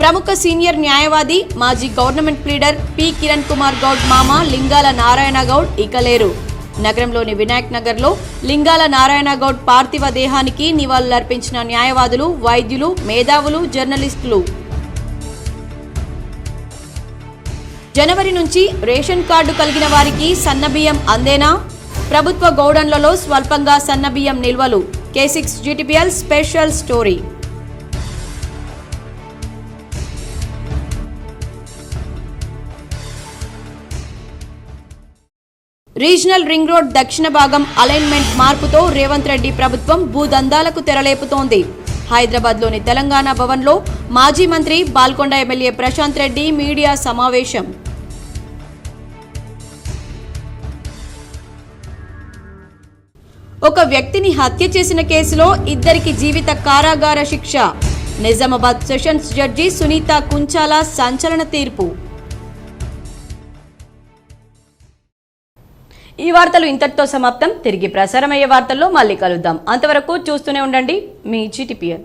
ప్రముఖ సీనియర్ న్యాయవాది మాజీ government pleader P Kiran Kumar Goud మామ లింగాల నారాయణ గౌడ్ ఇక లేరు. నగరంలోని వినాయక్ నగర్లో లింగాల నారాయణ గౌడ్ పార్థివ దేహానికి నివాళులర్పించిన న్యాయవాదులు, వైద్యులు, మేధావులు, జర్నలిస్టులు. జనవరి నుంచి రేషన్ కార్డు కలిగిన వారికి సన్నబియ్యం అందేనా? ప్రభుత్వ గౌడన్లలో స్వల్పంగా సన్నబియ్యం నిల్వలు. K6 GTPL special story. Regional ring road దక్షిణ భాగం అలైన్మెంట్ మార్పుతో రేవంత్ రెడ్డి ప్రభుత్వం భూదందాలకు తెరలేపుతోంది. హైదరాబాద్లోని తెలంగాణ భవన్లో మాజీ మంత్రి బాల్కొండ ఎమ్మెల్యే ప్రశాంత్ రెడ్డి మీడియా సమావేశం. ఒక వ్యక్తిని హత్య చేసిన కేసులో ఇద్దరికి జీవిత కారాగార శిక్ష. నిజామాబాద్ సెషన్స్ జడ్జి సునీత కుంచాల సంచలన తీర్పు. ఈ వార్తలు ఇంతటితో సమాప్తం. తిరిగి ప్రసారమయ్యే వార్తల్లో మళ్ళీ కలుద్దాం. అంతవరకు చూస్తూనే ఉండండి మీ GTPL.